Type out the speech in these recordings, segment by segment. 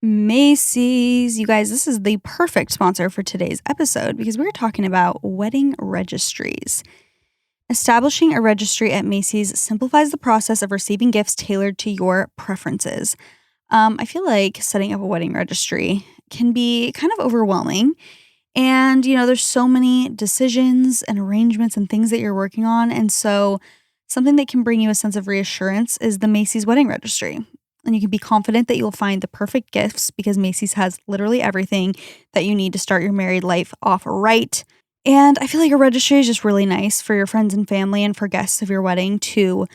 Macy's. You guys, this is the perfect sponsor for today's episode because we're talking about wedding registries. Establishing a registry at Macy's simplifies the process of receiving gifts tailored to your preferences. I feel like setting up a wedding registry can be kind of overwhelming. And, there's so many decisions and arrangements and things that you're working on. And so something that can bring you a sense of reassurance is the Macy's wedding registry. And you can be confident that you'll find the perfect gifts because Macy's has literally everything that you need to start your married life off right. And I feel like a registry is just really nice for your friends and family and for guests of your wedding to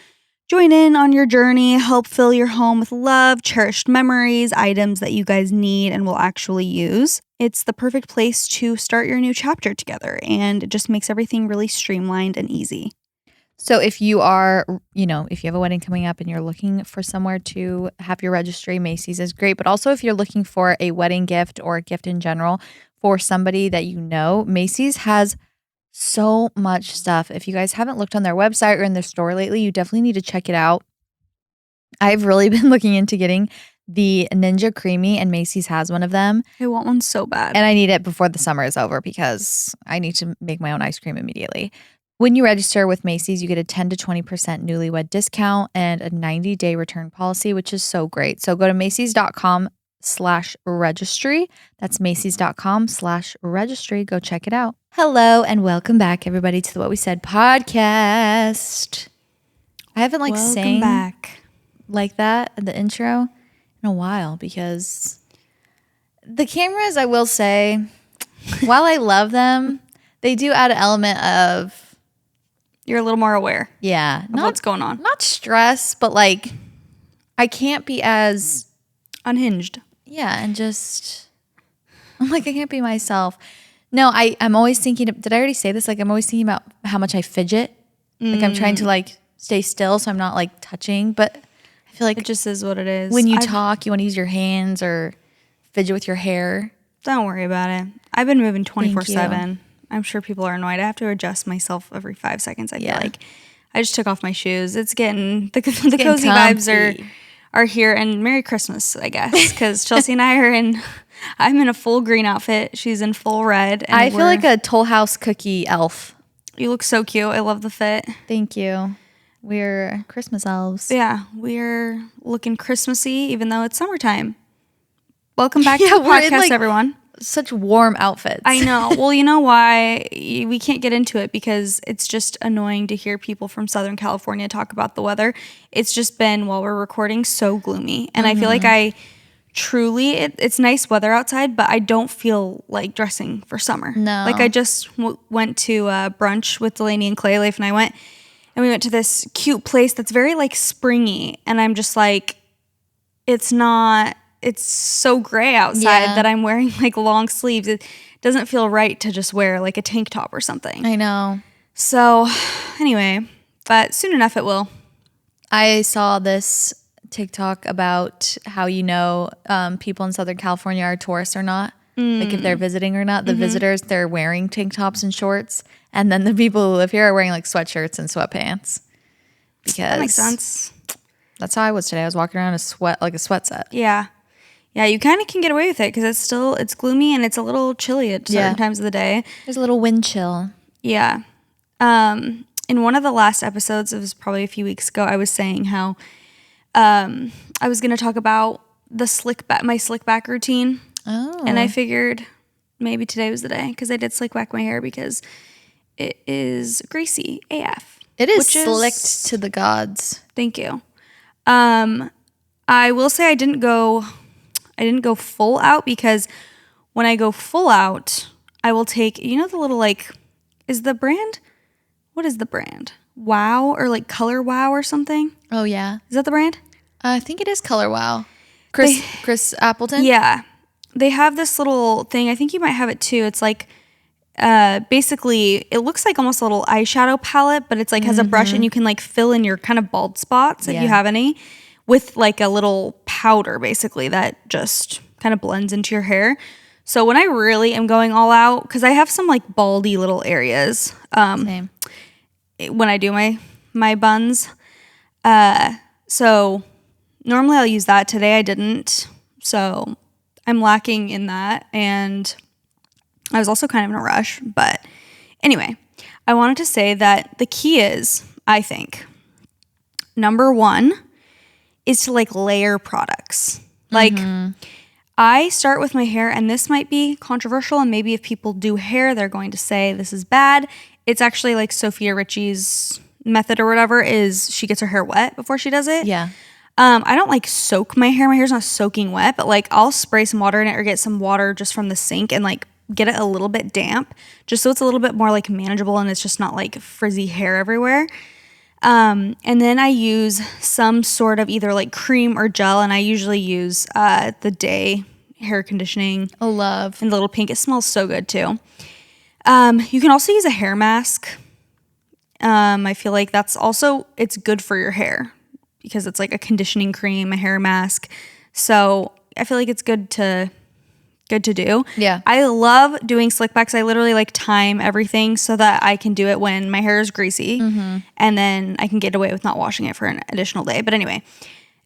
join in on your journey, help fill your home with love, cherished memories, items that you guys need and will actually use. It's the perfect place to start your new chapter together, and it just makes everything really streamlined and easy. So if you are, if you have a wedding coming up and you're looking for somewhere to have your registry, Macy's is great. But also if you're looking for a wedding gift or a gift in general for somebody that you know, Macy's has so much stuff. If you guys haven't looked on their website or in their store lately, you definitely need to check it out. I've really been looking into getting the Ninja Creamy, and Macy's has one of them. I want one so bad. And I need it before the summer is over because I need to make my own ice cream immediately. When you register with Macy's, you get a 10 to 20% newlywed discount and a 90-day return policy, which is so great. So go to Macys.com/registry. That's Macys.com/registry. Go check it out. Hello and welcome back, everybody, to the What We Said podcast. I haven't sang back like that at the intro in a while because the cameras, I will say, while I love them, they do add an element of you're a little more aware. Yeah. Of what's going on. Not stress, but I can't be as unhinged. Yeah. And I can't be myself. No, I'm always thinking, did I already say this? I'm always thinking about how much I fidget. I'm trying to stay still so I'm not touching, but I feel like it just is what it is. When you talk, you want to use your hands or fidget with your hair. Don't worry about it. I've been moving 24/7. I'm sure people are annoyed. I have to adjust myself every 5 seconds. I feel like I just took off my shoes. It's getting the cozy vibes are here. And Merry Christmas, I guess, because Chelsea and I'm in a full green outfit. She's in full red. And I feel like a Toll House cookie elf. You look so cute. I love the fit. Thank you. We're Christmas elves. Yeah, we're looking Christmassy, even though it's summertime. Welcome back to the podcast, everyone. Such warm outfits. I know. Well, you know why? We can't get into it because it's just annoying to hear people from Southern California talk about the weather. It's just been, while we're recording, so gloomy. And I feel like it's nice weather outside, but I don't feel like dressing for summer. No. I just went to brunch with Delaney and Clay. Leif and I went, and we went to this cute place that's very springy. And I'm just it's so gray outside that I'm wearing long sleeves. It doesn't feel right to just wear a tank top or something. I know. So anyway, but soon enough it will. I saw this TikTok about how people in Southern California are tourists or not. If they're visiting or not. The visitors, they're wearing tank tops and shorts. And then the people who live here are wearing sweatshirts and sweatpants. Because that makes sense. That's how I was today. I was walking around in a sweat set. Yeah. Yeah, you kind of can get away with it because it's gloomy and it's a little chilly at certain times of the day. There's a little wind chill. Yeah. In one of the last episodes, it was probably a few weeks ago, I was saying how I was going to talk about my slick back routine. Oh. And I figured maybe today was the day because I did slick back my hair because it is greasy AF. It is slicked to the gods. Thank you. I will say I didn't go full out because when I go full out, I will take, the little what is the brand? Wow or Color Wow or something? Oh, yeah. Is that the brand? I think it is Color Wow. Chris Appleton? Yeah. They have this little thing. I think you might have it too. It's basically, it looks like almost a little eyeshadow palette, but it's has a brush and you can fill in your kind of bald spots if you have any. With a little powder, basically, that just kind of blends into your hair. So when I really am going all out, because I have some baldy little areas. Same. When I do my buns. So normally I'll use that. Today I didn't. So I'm lacking in that, and I was also kind of in a rush. But anyway, I wanted to say that the key is, I think, number one is to like layer products. Like I start with my hair, and this might be controversial, and maybe if people do hair, they're going to say this is bad. It's actually like Sophia Richie's method or whatever is she gets her hair wet before she does it. Yeah. I don't like soak my hair. My hair's not soaking wet, but like I'll spray some water in it or get some water just from the sink and like get it a little bit damp just so it's a little bit more like manageable and it's just not like frizzy hair everywhere. And then I use some sort of either like cream or gel, and I usually use the Day hair conditioning. Oh, love. And the little pink. It smells so good too. You can also use a hair mask. I feel like that's also, it's good for your hair because it's like a conditioning cream, a hair mask. So I feel like it's good to do. Yeah. I love doing slick backs. I literally like time everything so that I can do it when my hair is greasy, and then I can get away with not washing it for an additional day. But anyway,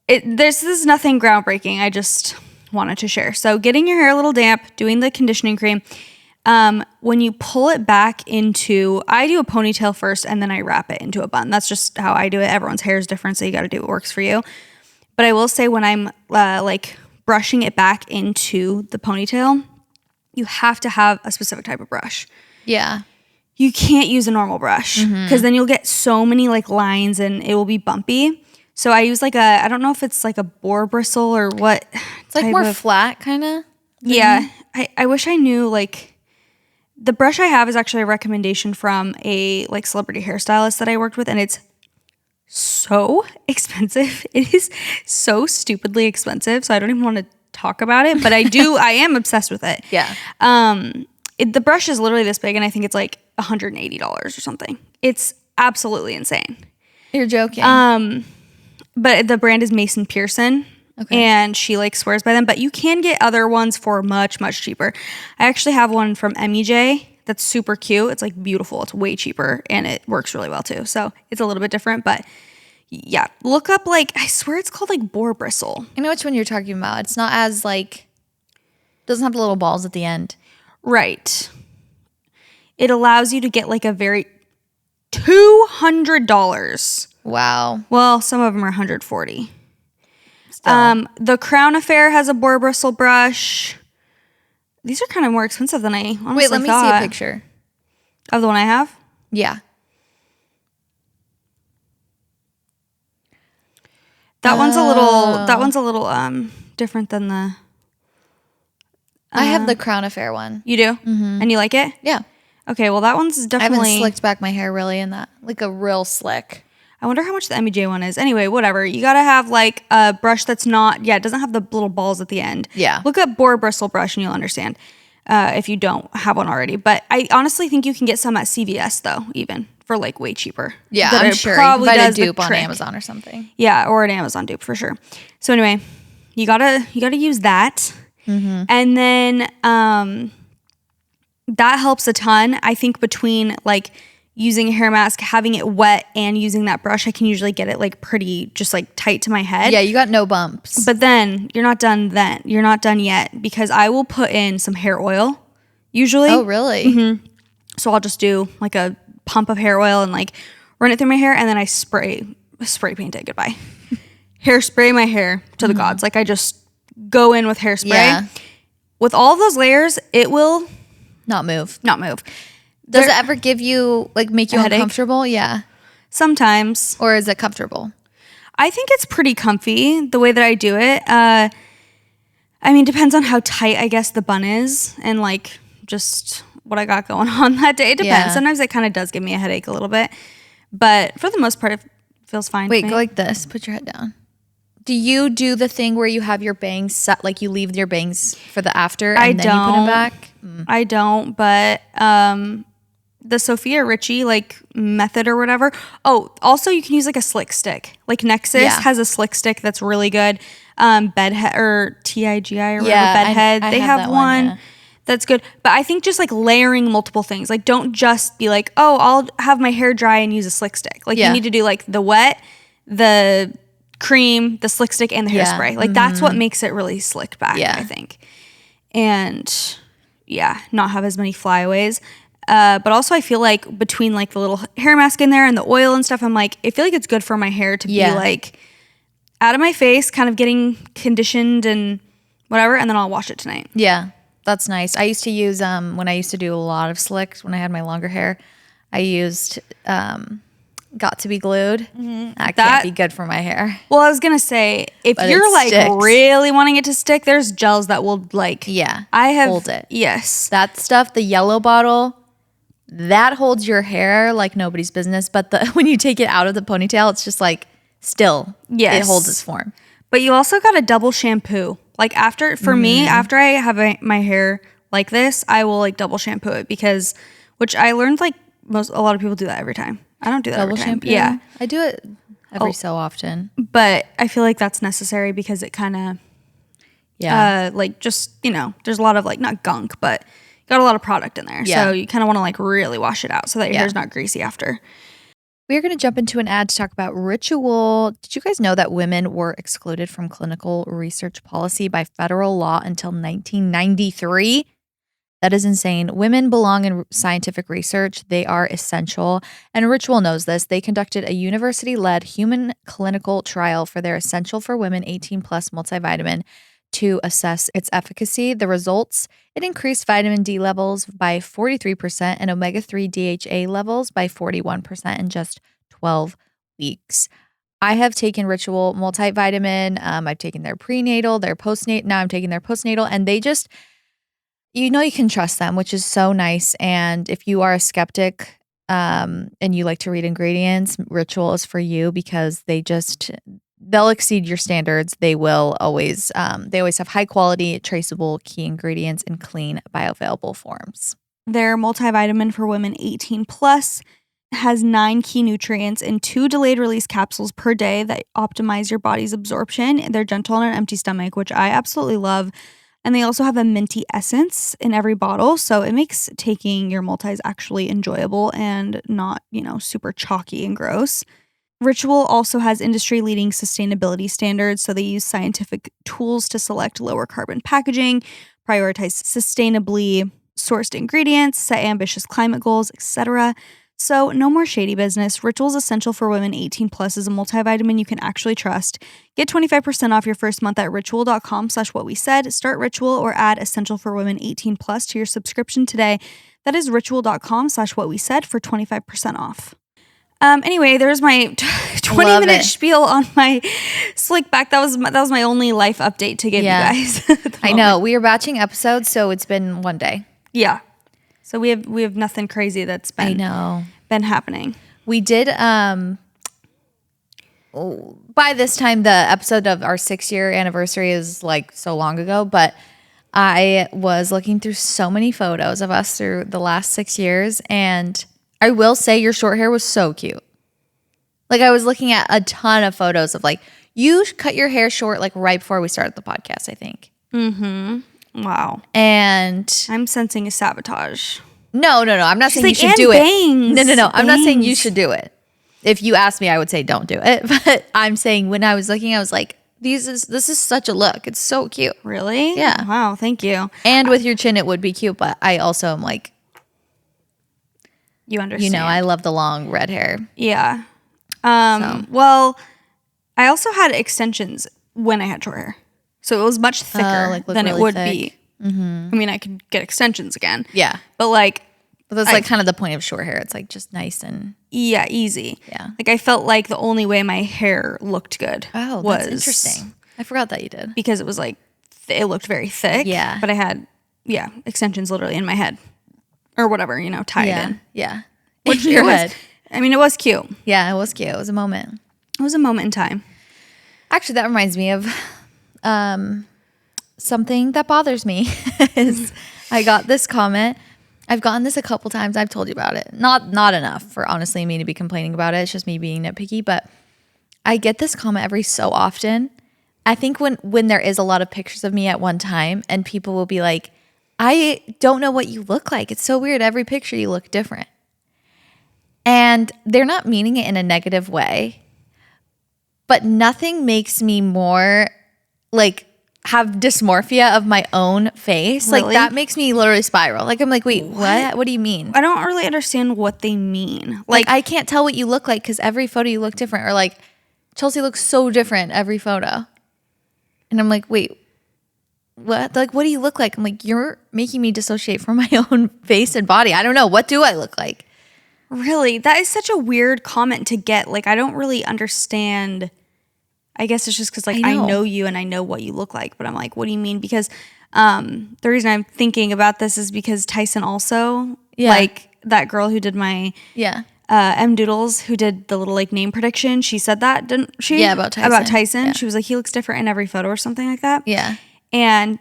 this is nothing groundbreaking. I just wanted to share. So getting your hair a little damp, doing the conditioning cream. When you pull it back into, I do a ponytail first and then I wrap it into a bun. That's just how I do it. Everyone's hair is different, so you got to do what works for you. But I will say when I'm like brushing it back into the ponytail, you have to have a specific type of brush. Yeah. You can't use a normal brush because then you'll get so many like lines and it will be bumpy. So I use like I don't know if it's like a boar bristle or what. It's like more flat kind of. Yeah. I wish I knew like, the brush I have is actually a recommendation from a like celebrity hairstylist that I worked with, and it's so expensive. It is so stupidly expensive. So I don't even want to talk about it, but I am obsessed with it. Yeah. The brush is literally this big, and I think it's like $180 or something. It's absolutely insane. You're joking. But the brand is Mason Pearson. Okay. And she like swears by them, but you can get other ones for much, much cheaper. I actually have one from MEJ that's super cute. It's like beautiful. It's way cheaper and it works really well too. So it's a little bit different, but yeah, look up like, I swear it's called like boar bristle. I know which one you're talking about. It's not as like, doesn't have the little balls at the end. Right. It allows you to get like a very $200. Wow. Well, some of them are $140. The Crown Affair has a boar bristle brush. These are kind of more expensive than I honestly thought. Wait, let me see a picture. Of the one I have? Yeah. That one's a little different than the I have the Crown Affair one. You do? Mm-hmm. And you like it? Yeah. Okay, well that one's definitely I haven't slicked back my hair really in that. Like a real slick. I wonder how much the MEJ one is. Anyway, whatever. You got to have like a brush that's not, it doesn't have the little balls at the end. Yeah. Look up boar bristle brush and you'll understand if you don't have one already. But I honestly think you can get some at CVS though, even for like way cheaper. Yeah, I'm sure. Probably does a dupe on Amazon or something. Yeah, or an Amazon dupe for sure. So anyway, you gotta use that. Mm-hmm. And then that helps a ton. I think between like using a hair mask, having it wet, and using that brush, I can usually get it like pretty just like tight to my head. Yeah, you got no bumps. But then you're not done then. You're not done yet because I will put in some hair oil usually. Oh, really? Mm-hmm. So I'll just do like a pump of hair oil and like run it through my hair, and then I spray paint it. Goodbye. Hairspray my hair to the gods. Like I just go in with hairspray. Yeah. With all of those layers, it will not move. Does it ever give you, like, make you uncomfortable? Yeah. Sometimes. Or is it comfortable? I think it's pretty comfy, the way that I do it. I mean, depends on how tight, I guess, the bun is and, like, just what I got going on that day. It depends. Yeah. Sometimes it kind of does give me a headache a little bit. But for the most part, it feels fine. Wait, go like this. Put your head down. Do you do the thing where you have your bangs set, like you leave your bangs for the after and then you put them back? I don't, but the Sophia Richie like method or whatever. Oh, also you can use like a slick stick. Like Nexus has a slick stick that's really good. Bedhead or TIGI or whatever, Bedhead. They have one that's good. But I think just like layering multiple things. Like don't just be like, oh, I'll have my hair dry and use a slick stick. Like you need to do like the wet, the cream, the slick stick, and the hairspray. Like that's what makes it really slicked back, I think. and not have as many flyaways. But also I feel like between like the little hair mask in there and the oil and stuff, I'm like, I feel like it's good for my hair to be like out of my face, kind of getting conditioned and whatever, and then I'll wash it tonight. Yeah, that's nice. I used to use, when I used to do a lot of slicks, when I had my longer hair, I used Got to Be Glued. Mm-hmm. That can't be good for my hair. Well, I was going to say, if you're like really wanting it to stick, there's gels that will like. Yeah, I have. Hold it. Yes. That stuff, the yellow bottle, that holds your hair like nobody's business. But when you take it out of the ponytail, it's just like still, it holds its form. But you also got to double shampoo. Like for me, after I have my hair like this, I will like double shampoo it which I learned like a lot of people do that every time. I don't do that every time. Shampoo? Yeah. I do it every so often. But I feel like that's necessary because it kind of, like just, there's a lot of like, not gunk, but got a lot of product in there. Yeah. So you kind of want to like really wash it out so that your hair's not greasy after. We're going to jump into an ad to talk about Ritual. Did you guys know that women were excluded from clinical research policy by federal law until 1993? That is insane. Women belong in scientific research. They are essential. And Ritual knows this. They conducted a university-led human clinical trial for their Essential for Women 18 Plus multivitamin to assess its efficacy. The results, it increased vitamin D levels by 43% and omega-3 DHA levels by 41% in just 12 weeks. I have taken Ritual multivitamin. I've taken their prenatal, their postnatal. Now I'm taking their postnatal, and they just, you can trust them, which is so nice. And if you are a skeptic and you like to read ingredients, Ritual is for you because they'll exceed your standards. They will always, they always have high quality, traceable key ingredients in clean, bioavailable forms. Their multivitamin for women 18 plus has 9 key nutrients in 2 delayed release capsules per day that optimize your body's absorption. They're gentle on an empty stomach, which I absolutely love. And they also have a minty essence in every bottle. So it makes taking your multis actually enjoyable and not, super chalky and gross. Ritual also has industry-leading sustainability standards, so they use scientific tools to select lower carbon packaging, prioritize sustainably sourced ingredients, set ambitious climate goals, etc. So no more shady business. Ritual's Essential for Women 18 Plus is a multivitamin you can actually trust. Get 25% off your first month at ritual.com/whatwesaid. Start Ritual or add Essential for Women 18 Plus to your subscription today. That is ritual.com/whatwesaid for 25% off. Anyway, there's my 20-minute spiel on my slick back. That was my only life update to give you guys. I know. We are batching episodes, so it's been one day. Yeah. So we have nothing crazy that's been happening. We did by this time the episode of our 6-year anniversary is like so long ago, but I was looking through so many photos of us through the last 6 years, and I will say your short hair was so cute. Like I was looking at a ton of photos of like you cut your hair short like right before we started the podcast, I think. Mm-hmm. Wow. And I'm sensing a sabotage. No. I'm not saying you should do it. No. I'm not saying you should do it. If you asked me, I would say don't do it. But I'm saying when I was looking, I was like, this is such a look. It's so cute. Really? Yeah. Wow. Thank you. And with your chin, it would be cute. But I also am like, you understand. I love the long red hair. Yeah. Well, I also had extensions when I had short hair. So it was much thicker than really it would be. Mm-hmm. I mean, I could get extensions again. Yeah. But that's like kind of the point of short hair. It's like just nice and... Yeah, easy. Yeah. Like I felt like the only way my hair looked good that's interesting. I forgot that you did. Because it was like, it looked very thick. Yeah. But I had, extensions literally in my head. Or whatever, tied in. Yeah. Which your head. I mean, it was cute. Yeah, it was cute. It was a moment. It was a moment in time. Actually, that reminds me of something that bothers me. Is I got this comment. I've gotten this a couple times. I've told you about it. Not enough for honestly me to be complaining about it. It's just me being nitpicky. But I get this comment every so often. I think when there is a lot of pictures of me at one time and people will be like, I don't know what you look like. It's so weird. Every picture you look different. And they're not meaning it in a negative way. But nothing makes me more like have dysmorphia of my own face. Really? Like that makes me literally spiral. Like I'm like, wait, what do you mean? I don't really understand what they mean. Like I can't tell what you look like because every photo you look different. Or like Chelsea looks so different every photo. And I'm like, wait, what? Like, what do you look like? I'm like, you're making me dissociate from my own face and body. I don't know. What do I look like? Really? That is such a weird comment to get. Like, I don't really understand. I guess it's just because, like, I know you and I know what you look like. But I'm like, what do you mean? Because the reason I'm thinking about this is because Tyson also, like, that girl who did my M Doodles, who did the little, like, name prediction, she said that, didn't she? Yeah, about Tyson. Yeah. She was like, he looks different in every photo or something like that. Yeah. And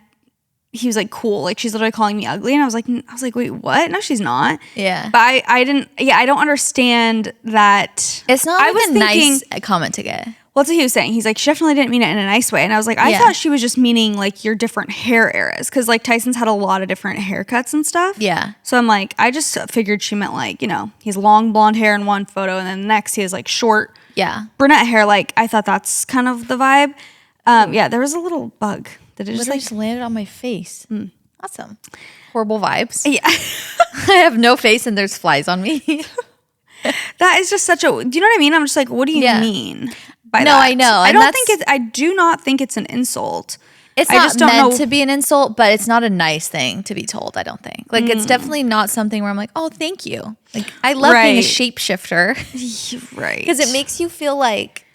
he was like, cool. Like, she's literally calling me ugly. And I was like, wait, what? No, she's not. Yeah. But I don't understand that. It's not like a nice comment to get. Well, that's what he was saying. He's like, she definitely didn't mean it in a nice way. And I was like, I thought she was just meaning like your different hair eras. Because like Tyson's had a lot of different haircuts and stuff. Yeah. So I'm like, I just figured she meant like, you know, he's long blonde hair in one photo. And then the next he has like short brunette hair. Like I thought that's kind of the vibe. Yeah, there was a little bug. Did it just landed on my face? Awesome. Horrible vibes. Yeah. I have no face and there's flies on me. That is just such a, do you know what I mean? I'm just like, what do you mean by that? No, I know. I do not think it's an insult. It's not meant to be an insult, but it's not a nice thing to be told, I don't think. Like, it's definitely not something where I'm like, oh, thank you. Like, I love being a shapeshifter. Right. Because it makes you feel like,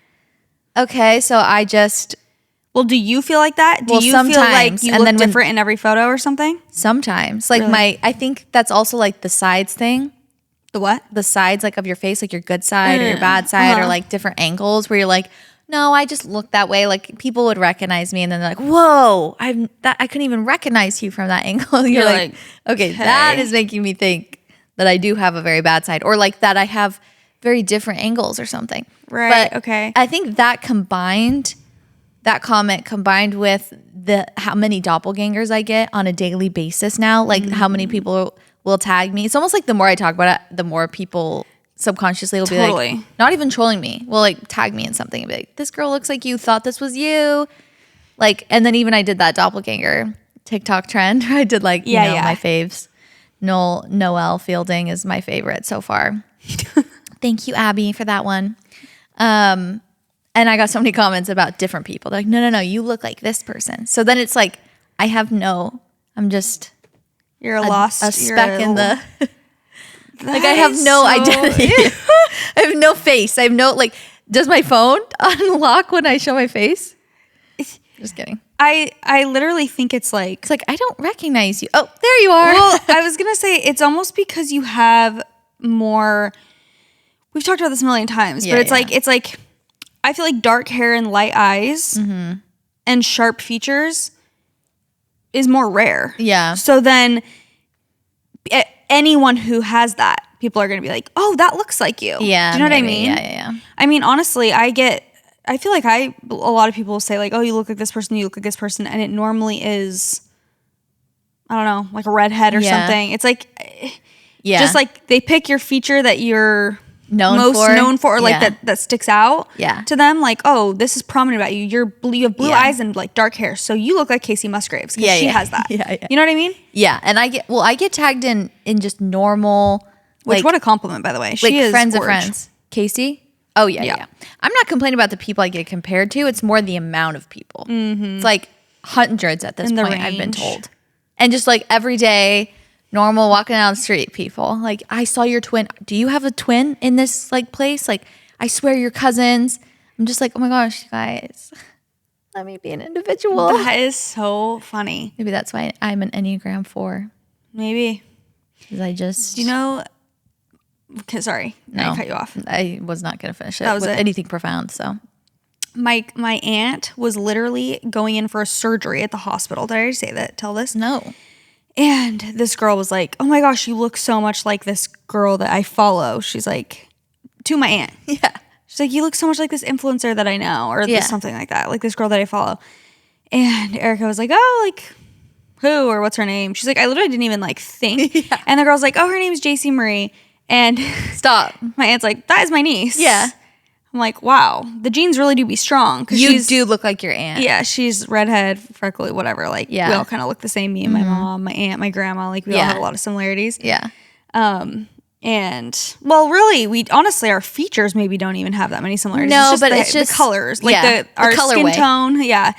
okay, so I just... Well, do you feel like that? Do you feel like you look different in every photo or something? Sometimes. Like, I think that's also, like, the sides thing. The what? The sides, like, of your face, like your good side or your bad side or, like, different angles where you're like, no, I just look that way. Like, people would recognize me and then they're like, whoa, I couldn't even recognize you from that angle. You're like, okay, that is making me think that I do have a very bad side or, like, that I have very different angles or something. Right, but okay. I think that comment combined with how many doppelgangers I get on a daily basis now, like how many people will tag me. It's almost like the more I talk about it, the more people subconsciously will be like, not even trolling me, will like tag me in something and be like, this girl looks like you thought this was you. Like, and then even I did that doppelganger TikTok trend where I did like, you know, my faves. Noelle Fielding is my favorite so far. Thank you, Abby, for that one. And I got so many comments about different people. They're like, no, you look like this person. So then it's like, I'm just... You're a speck in the... like, I have no identity. I have no face. I have no, like, does my phone unlock when I show my face? Just kidding. I literally think it's like... It's like, I don't recognize you. Oh, there you are. Well, I was going to say, it's almost because you have more... We've talked about this a million times, but it's like... I feel like dark hair and light eyes and sharp features is more rare. Yeah. So then anyone who has that, people are going to be like, oh, that looks like you. Yeah. Do you know what I mean? Yeah. I mean, honestly, I feel like a lot of people will say like, oh, you look like this person, you look like this person. And it normally is, I don't know, like a redhead or something. It's like, just like they pick your feature that you're... known for or like that sticks out to them, like, oh, this is prominent about you. You have blue eyes and like dark hair, so you look like Casey Musgraves because she has that. You know what I mean? Yeah. And I get tagged in just normal, which, what a compliment, by the way. She like is friends of friends. Casey? Oh yeah. I'm not complaining about the people I get compared to. It's more the amount of people. It's like hundreds at this point, I've been told. And just like every day, normal walking down the street people. Like, I saw your twin. Do you have a twin in this like place? Like, I swear you're cousins. I'm just like, oh my gosh, guys, let me be an individual. That is so funny. Maybe that's why I'm an Enneagram 4. Maybe. Because I just... Do you know... Okay, sorry. I cut you off. I was not going to finish it with anything profound, so... My aunt was literally going in for a surgery at the hospital. Did I already say that? Tell this? No. And this girl was like, oh my gosh, you look so much like this girl that I follow. She's like, to my aunt. Yeah. She's like, you look so much like this influencer that I know, or something like that. Like this girl that I follow. And Erica was like, oh, like who, or what's her name? She's like, I literally didn't even like think. And the girl's like, oh, her name's JC Marie. And stop. My aunt's like, that is my niece. Yeah. I'm like, wow, the genes really do be strong. You do look like your aunt. Yeah, she's redhead, freckly, whatever. Like, we all kind of look the same. Me and my mom, my aunt, my grandma. Like, we all have a lot of similarities. Yeah. And, well, really, we honestly, our features maybe don't even have that many similarities. No, it's just the colors. Like, our skin tone. Yeah.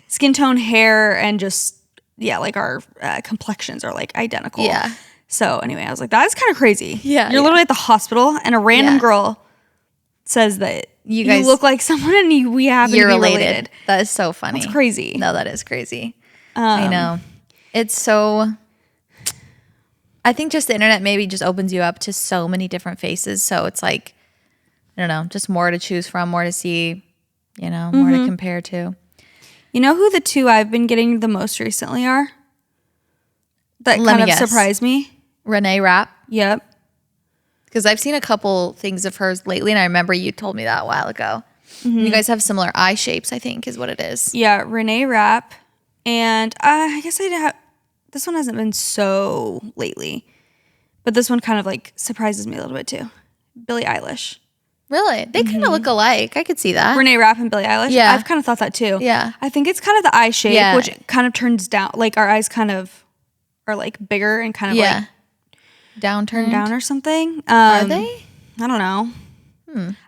Skin tone, hair, and just, like, our complexions are, like, identical. Yeah. So, anyway, I was like, that's kind of crazy. Yeah. You're literally at the hospital, and a random girl says that you guys look like someone and we happen to be related. That is so funny. That's crazy. No, that is crazy. I know. It's so, I think just the internet maybe just opens you up to so many different faces. So it's like, I don't know, just more to choose from, more to see, more to compare to. You know who the two I've been getting the most recently are? That kind of surprised me? Renee Rapp. Yep. Because I've seen a couple things of hers lately, and I remember you told me that a while ago. You guys have similar eye shapes, I think, is what it is. Yeah, Renee Rapp. And I guess this one hasn't been so lately. But this one kind of like surprises me a little bit too. Billie Eilish. Really? They kind of look alike. I could see that. Renee Rapp and Billie Eilish? Yeah. I've kind of thought that too. Yeah. I think it's kind of the eye shape, which kind of turns down. Like our eyes kind of are like bigger and kind of like downturned down or something. Are they? I don't know.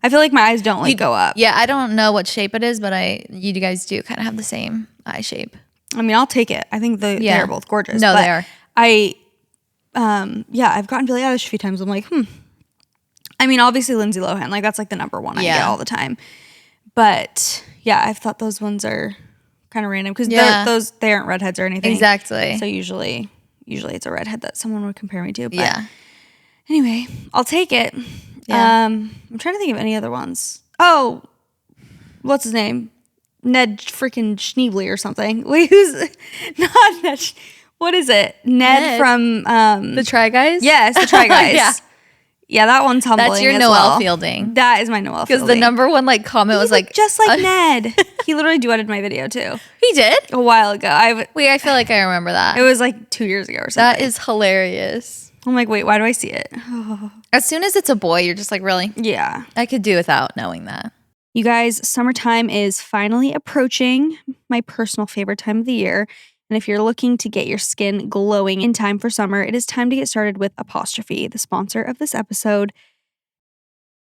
I feel like my eyes don't like go up. Yeah, I don't know what shape it is, but you guys do kind of have the same eye shape. I mean, I'll take it. I think they are both gorgeous. No, they are. I've gotten Billie Eilish a few times. I'm like, I mean, obviously Lindsay Lohan, like that's like the number one I get all the time. But yeah, I've thought those ones are kind of random because they aren't redheads or anything. Exactly. So usually it's a redhead that someone would compare me to. But anyway, I'll take it. Yeah. I'm trying to think of any other ones. Oh, what's his name? Ned freaking Schneebly or something. Wait, who's not Ned? What is it? Ned from the Try Guys? Yes, the Try Guys. Yeah, that one's humbling. That's your Noel Fielding. That is my Noel Fielding. Because the number one comment was like just like Ned. He literally duetted my video too. He did? A while ago. I feel like I remember that. It was like 2 years ago or something. That is hilarious. I'm like, wait, why do I see it? As soon as it's a boy, you're just like, really? Yeah. I could do without knowing that. You guys, summertime is finally approaching, my personal favorite time of the year. And if you're looking to get your skin glowing in time for summer, it is time to get started with Apostrophe, the sponsor of this episode.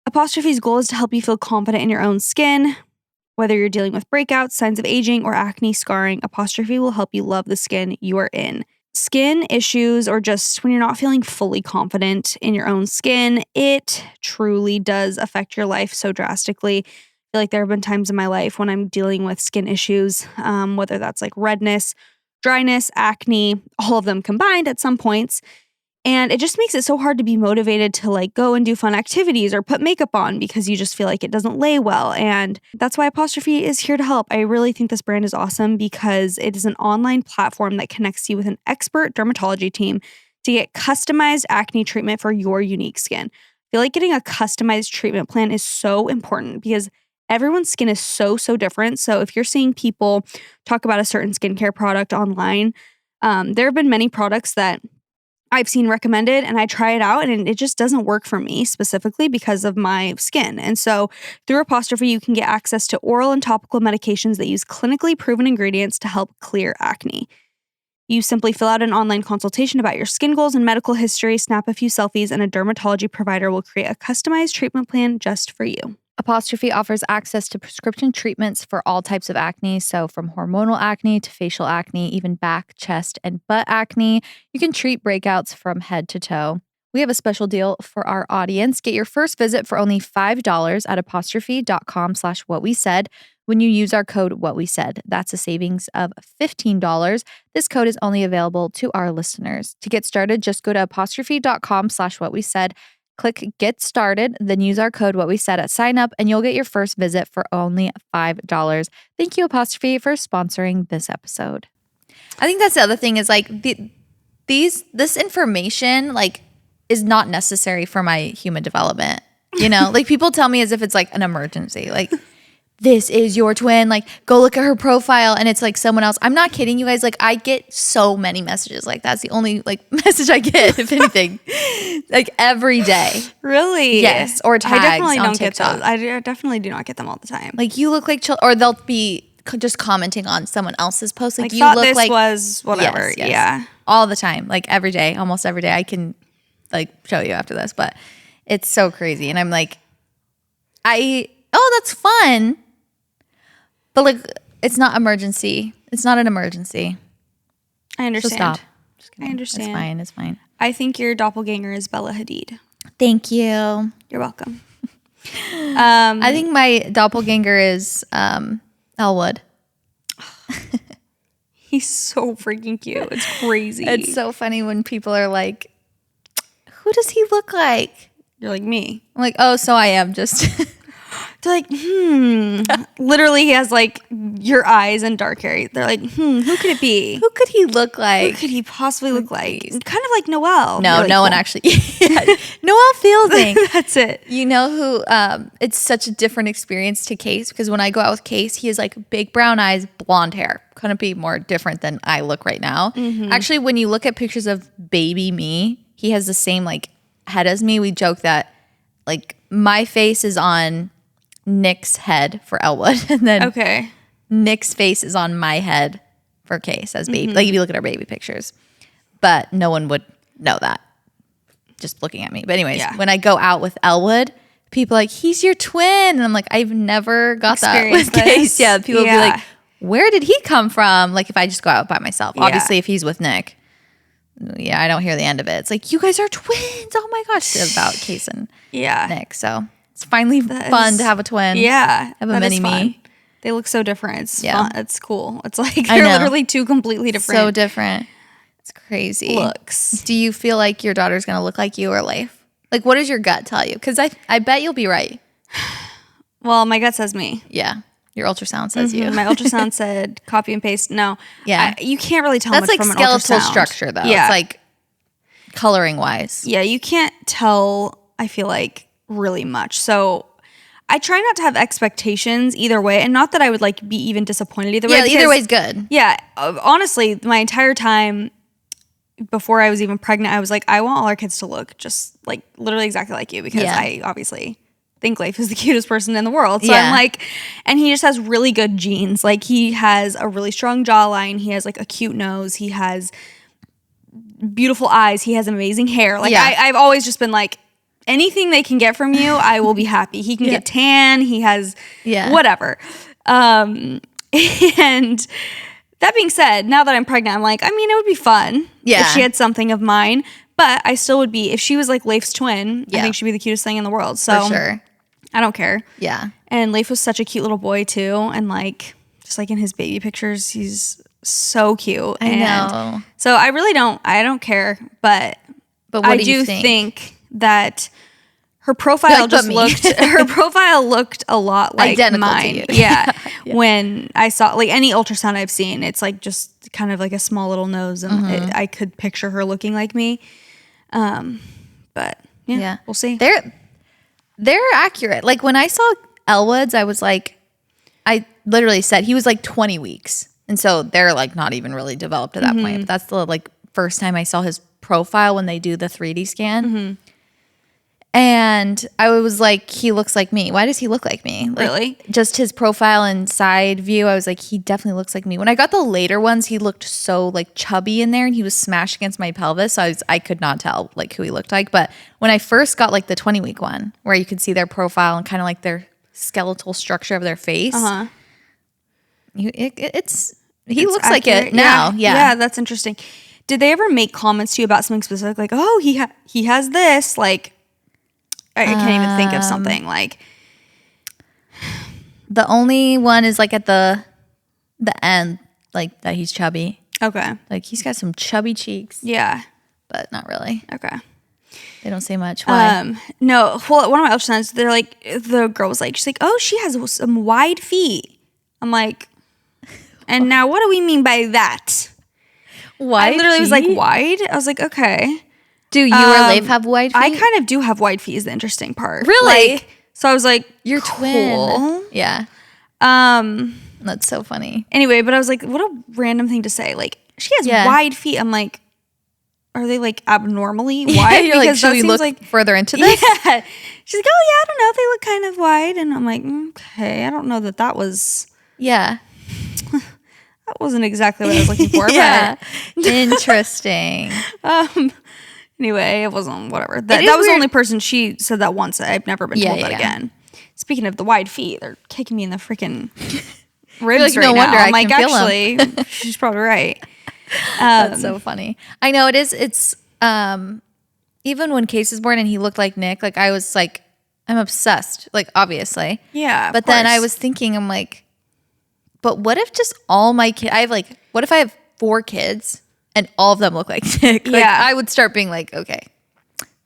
Apostrophe's goal is to help you feel confident in your own skin. Whether you're dealing with breakouts, signs of aging, or acne scarring, Apostrophe will help you love the skin you are in. Skin issues, or just when you're not feeling fully confident in your own skin, it truly does affect your life so drastically. I feel like there have been times in my life when I'm dealing with skin issues, whether that's like redness, dryness, acne, all of them combined at some points. And it just makes it so hard to be motivated to like go and do fun activities or put makeup on because you just feel like it doesn't lay well. And that's why Apostrophe is here to help. I really think this brand is awesome because it is an online platform that connects you with an expert dermatology team to get customized acne treatment for your unique skin. I feel like getting a customized treatment plan is so important because everyone's skin is so different. So if you're seeing people talk about a certain skincare product online, there have been many products that I've seen recommended and I try it out and it just doesn't work for me specifically because of my skin. And so through Apostrophe, you can get access to oral and topical medications that use clinically proven ingredients to help clear acne. You simply fill out an online consultation about your skin goals and medical history, snap a few selfies, and a dermatology provider will create a customized treatment plan just for you. Apostrophe offers access to prescription treatments for all types of acne. So from hormonal acne to facial acne, even back, chest, and butt acne, you can treat breakouts from head to toe. We have a special deal for our audience. Get your first visit for only $5 at apostrophe.com/whatwesaid when you use our code WHATWESAID. That's a savings of $15. This code is only available to our listeners. To get started, just go to apostrophe.com/whatwesaid. Click Get Started, then use our code WHATWESAID at sign up, and you'll get your first visit for only $5. Thank you, Apostrophe, for sponsoring this episode. I think that's the other thing is like this information like is not necessary for my human development. You know, like people tell me as if it's like an emergency. Like, this is your twin. Like, go look at her profile, and it's like someone else. I'm not kidding you guys. Like, I get so many messages. Like, that's the only like message I get, if anything. Like every day. Really? Yes. Or tags I definitely on don't TikTok. get those. I definitely do not get them all the time. Like you look like or they'll be just commenting on someone else's post. Like you thought look this like was whatever. Yes. Yeah. All the time. Like every day, almost every day. I can like show you after this, but it's so crazy. And I'm like, that's fun. But like, it's not emergency. It's not an emergency. I understand. So stop. Just kidding. I understand. It's fine. It's fine. I think your doppelganger is Bella Hadid. Thank you. You're welcome. I think my doppelganger is Elwood. He's so freaking cute. It's crazy. It's so funny when people are like, who does he look like? You're like me. I'm like, oh, so I am just. They're like, Literally, he has like your eyes and dark hair. They're like, who could it be? Who could he look like? Who could he possibly look like? Kind of like Noelle. No, really no cool. one actually. Noelle Fielding. That's it. You know who? It's such a different experience to Case because when I go out with Case, he has like big brown eyes, blonde hair. Couldn't be more different than I look right now. Mm-hmm. Actually, when you look at pictures of baby me, he has the same like head as me. We joke that like my face is on Nick's head for Elwood, and then Nick's face is on my head for Case as baby. Like if you look at our baby pictures, but no one would know that just looking at me. But anyways, when I go out with Elwood, people are like, he's your twin, and I'm like, I've never got that with Case. Yeah, people will be like, where did he come from? Like if I just go out by myself. Obviously, if he's with Nick, I don't hear the end of it. It's like, you guys are twins. Oh my gosh, about Case and Nick. So it's finally fun to have a twin. Yeah. Have a mini me. They look so different. It's fun. It's cool. It's like they're literally two completely different. So different. It's crazy. Looks. Do you feel like your daughter's going to look like you or Leif? Like, what does your gut tell you? Because I bet you'll be right. Well, my gut says me. Yeah. Your ultrasound says you. My ultrasound said copy and paste. No. Yeah. You can't really tell That's much like from an ultrasound. skeletal structure, though. Yeah. It's like coloring wise. Yeah. You can't tell, I feel like, really much. So I try not to have expectations either way. And not that I would like be even disappointed either way. Yeah, either way is good. Yeah. Honestly, my entire time before I was even pregnant, I was like, I want all our kids to look just like literally exactly like you because I obviously think Leif is the cutest person in the world. So I'm like, and he just has really good genes. Like he has a really strong jawline. He has like a cute nose. He has beautiful eyes. He has amazing hair. Like I've always just been like, anything they can get from you, I will be happy. He can get tan. He has whatever. And that being said, now that I'm pregnant, I'm like, I mean, it would be fun if she had something of mine. But I still would be, if she was like Leif's twin, I think she'd be the cutest thing in the world. So for sure. I don't care. Yeah. And Leif was such a cute little boy too. And like, just like in his baby pictures, he's so cute. I know. So I don't care. But what I do you think that her profile looked a lot like identical mine. to you. Yeah. When I saw like any ultrasound I've seen, it's like just kind of like a small little nose, and I could picture her looking like me. But we'll see. They're accurate. Like when I saw Elwood's, I was like, I literally said he was like 20 weeks, and so they're like not even really developed at that point. But that's the like first time I saw his profile when they do the 3D scan. And I was like, he looks like me. Why does he look like me? Like, really? Just his profile and side view, I was like, he definitely looks like me. When I got the later ones, he looked so like chubby in there, and he was smashed against my pelvis. So I could not tell like who he looked like. But when I first got like the 20-week one, where you could see their profile and kind of like their skeletal structure of their face, he looks accurate. Like it now. Yeah, that's interesting. Did they ever make comments to you about something specific? Like, oh, he has this, like, I can't even think of something like. The only one is like at the end, like that he's chubby. Okay. Like he's got some chubby cheeks. Yeah. But not really. Okay. They don't say much. Why? No. Well, one of my ultrasounds, they're like, the girl was like, she's like, oh, she has some wide feet. I'm like, and now what do we mean by that? Wide I literally feet? was like, wide? I was like, okay. Do you or Leif have wide feet? I kind of do have wide feet is the interesting part. Really? Like, so I was like, you're cool. Twin. Yeah. That's so funny. Anyway, but I was like, what a random thing to say. Like, she has wide feet. I'm like, are they like abnormally wide? You're like, Because should that we seems look like further into this? yeah. She's like, oh yeah, I don't know, they look kind of wide, and I'm like, okay, I don't know that was. Yeah. That wasn't exactly what I was looking for. Yeah. But Interesting. anyway, it wasn't whatever. That was weird. the only person she said that once. I've never been told that yeah. again. Speaking of the wide feet, they're kicking me in the freaking ribs like, no right wonder now. I I'm like, can feel 'em. actually, she's probably right. That's so funny. I know it is. It's even when Case was born and he looked like Nick, like I was like, I'm obsessed, like obviously. Yeah. But then I was thinking, I'm like, but what if just all my kids, what if I have 4 kids and all of them look like Nick? Like, Yeah. I would start being like, okay,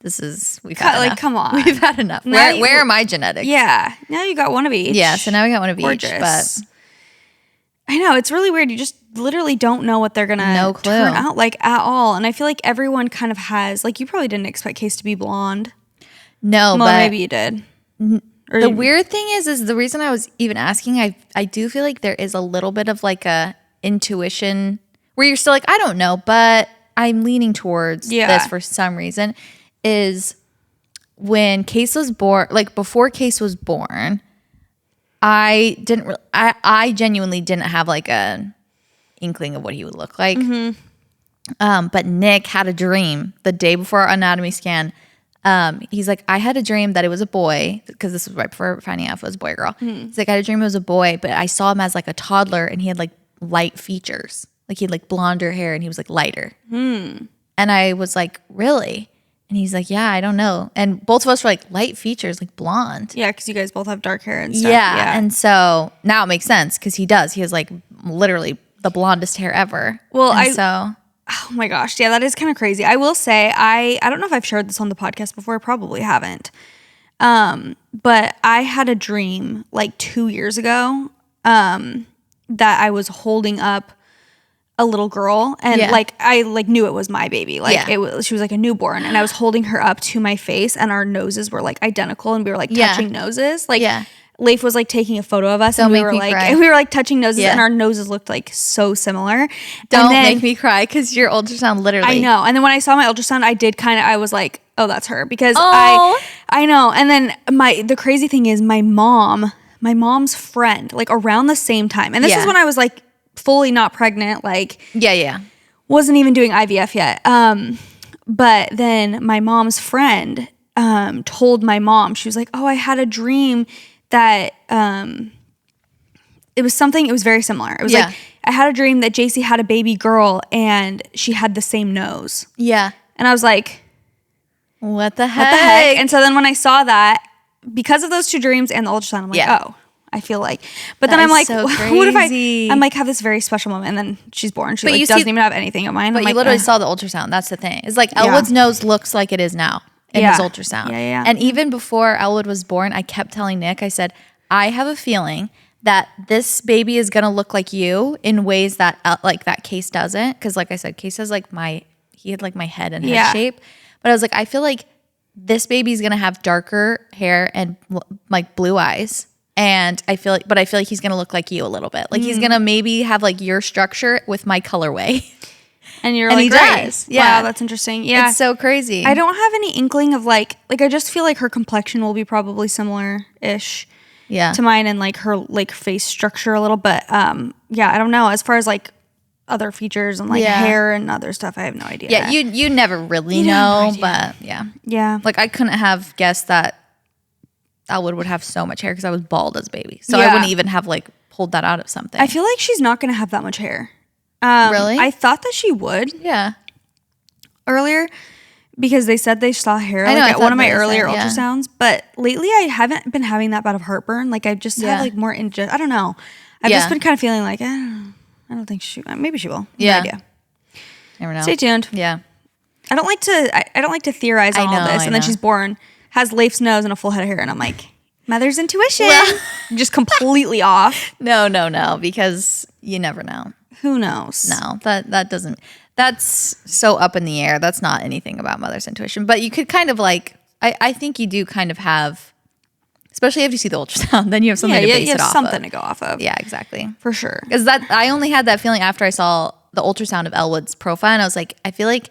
we've had enough. Like, come on. We've had enough. Where are my genetics? Yeah. Now you got one of each. Yeah, so now we got one of Gorgeous. each. But I know, it's really weird. You just literally don't know what they're going No to clue. turn out like at all. And I feel like everyone kind of has, like, you probably didn't expect Case to be blonde. no, Well, but maybe you did. the weird thing is the reason I was even asking, I do feel like there is a little bit of like a intuition where you're still like, I don't know, but I'm leaning towards this for some reason, is when Case was born, like before Case was born, I genuinely didn't have like a inkling of what he would look like. But Nick had a dream the day before our anatomy scan. He's like, I had a dream that it was a boy, because this was right before finding out if it was a boy or girl. He's like, I had a dream it was a boy, but I saw him as like a toddler and he had like light features. Like he had like blonder hair and he was like lighter. And I was like, really? And he's like, yeah, I don't know. And both of us were like, light features, like blonde. Yeah, because you guys both have dark hair and stuff. Yeah. And so now it makes sense because he does. He has like literally the blondest hair ever. Well, oh my gosh. Yeah, that is kind of crazy. I will say, I don't know if I've shared this on the podcast before. I probably haven't. But I had a dream like 2 years ago that I was holding up a little girl, and like I like knew it was my baby. Like she was like a newborn, and I was holding her up to my face, and our noses were like identical, and we were like touching noses. Like Leif was like taking a photo of us, and we were like touching noses, and our noses looked like so similar. Don't make me cry, because your ultrasound literally. I know. And then when I saw my ultrasound, I was like, oh, that's her, because I know. And then the crazy thing is my mom's friend, like around the same time, and this is when I was like fully not pregnant, like wasn't even doing IVF yet. But then my mom's friend told my mom, she was like, oh, I had a dream that it was very similar. It was like, I had a dream that JC had a baby girl and she had the same nose. Yeah. And I was like, what the heck? And so then when I saw that, because of those 2 dreams and the ultrasound, I'm like, oh, I feel like, but then I'm like, so what if I'm like, have this very special moment, and then she's born. She like doesn't even have anything of mine. But you literally saw the ultrasound. That's the thing. It's like Elwood's nose looks like it is now in his ultrasound. Yeah. And even before Elwood was born, I kept telling Nick, I said, I have a feeling that this baby is going to look like you in ways that like that Case doesn't. Because like I said, Case has like he had like my head and head shape. But I was like, I feel like this baby's going to have darker hair and like blue eyes. And I feel like he's going to look like you a little bit. Like he's going to maybe have like your structure with my colorway. And you're like, he does. Yeah. Wow, that's interesting. Yeah. It's so crazy. I don't have any inkling of like I just feel like her complexion will be probably similar-ish to mine, and like her like face structure a little. But I don't know. As far as like other features and like hair and other stuff, I have no idea. Yeah, you never really know, but yeah. Like I couldn't have guessed that Elwood would have so much hair because I was bald as a baby. So I wouldn't even have like pulled that out of something. I feel like she's not going to have that much hair. Really? I thought that she would. Yeah. Earlier, because they said they saw hair at one of my earlier ultrasounds. But lately, I haven't been having that bout of heartburn. Like I just have like more I don't know. I've just been kind of feeling like I don't think maybe she will. No idea. Never know. Stay tuned. Yeah. I don't like to theorize on all this, and then she's born, has Leif's nose and a full head of hair, and I'm like, mother's intuition, just completely off. No, because you never know. Who knows? No, that doesn't. That's so up in the air. That's not anything about mother's intuition. But you could kind of like, I think you do kind of have, especially if you see the ultrasound, then you have something to base it off something to go off of. Yeah, exactly. For sure. Because I only had that feeling after I saw the ultrasound of Elwood's profile, and I was like, I feel like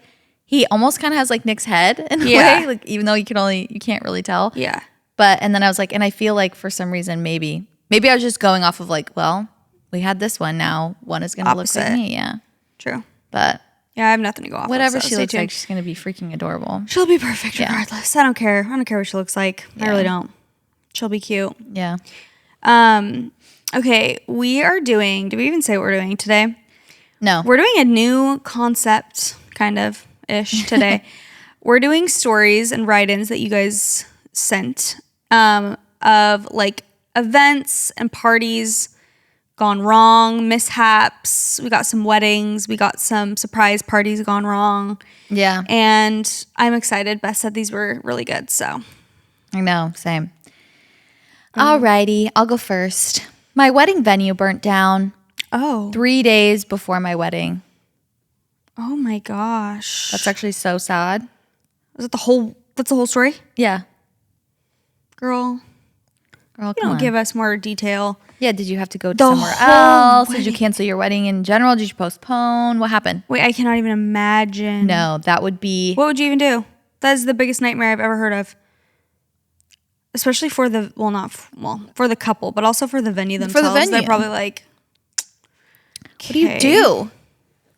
He almost kind of has like Nick's head in a way, like even though you can't really tell. Yeah. And then I was like, and I feel like for some reason, maybe I was just going off of like, well, we had this one, now one is going to look like me. Yeah. True. But yeah, I have nothing to go off whatever of. she looks like, she's going to be freaking adorable. She'll be perfect regardless. I don't care. I don't care what she looks like. I really don't. She'll be cute. Yeah. Okay, we are doing, do we even say what we're doing today? No. We're doing a new concept, kind of, ish, today. We're doing stories and write-ins that you guys sent of like events and parties gone wrong, mishaps. We got some weddings. We got some surprise parties gone wrong. Yeah. And I'm excited. Beth said these were really good, so. I know, same. Alrighty, I'll go first. My wedding venue burnt down 3 days before my wedding. Oh my gosh. That's actually so sad. Is it that's the whole story? Yeah. Girl, you don't give us more detail. Yeah, did you have to go somewhere else? Did you cancel your wedding in general? Did you postpone? What happened? Wait, I cannot even imagine. No, that would be... What would you even do? That is the biggest nightmare I've ever heard of. Especially for the, for the couple, but also for the venue themselves. For the venue. They're probably like, What do you do?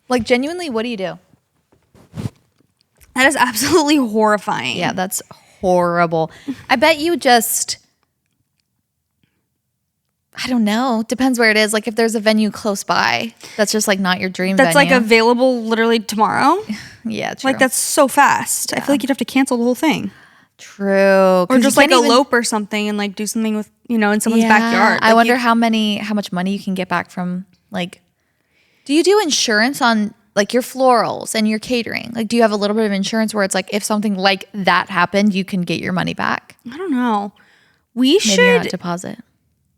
Like, genuinely, what do you do? That is absolutely horrifying. Yeah, that's horrible. I bet you just... I don't know. Depends where it is. Like if there's a venue close by, that's just like not your dream venue. That's like available literally tomorrow. Yeah, true. Like that's so fast. Yeah. I feel like you'd have to cancel the whole thing. True. Or just like elope or something and like do something with, in someone's backyard. Like I wonder how much money you can get back from like, do you do insurance on like your florals and your catering? Like do you have a little bit of insurance where it's like if something like that happened, you can get your money back? I don't know. Maybe not deposit.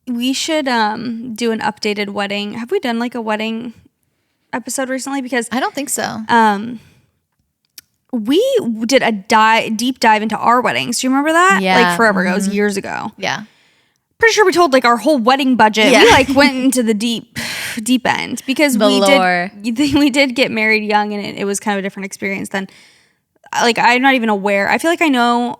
We should do an updated wedding. Have we done like a wedding episode recently? Because I don't think so. We did a deep dive into our weddings. Do you remember that? Yeah. Like forever ago. It was years ago. Yeah. Pretty sure we told like our whole wedding budget. Yeah. We like went into the deep end because we did get married young and it was kind of a different experience than like I'm not even aware. I feel like I know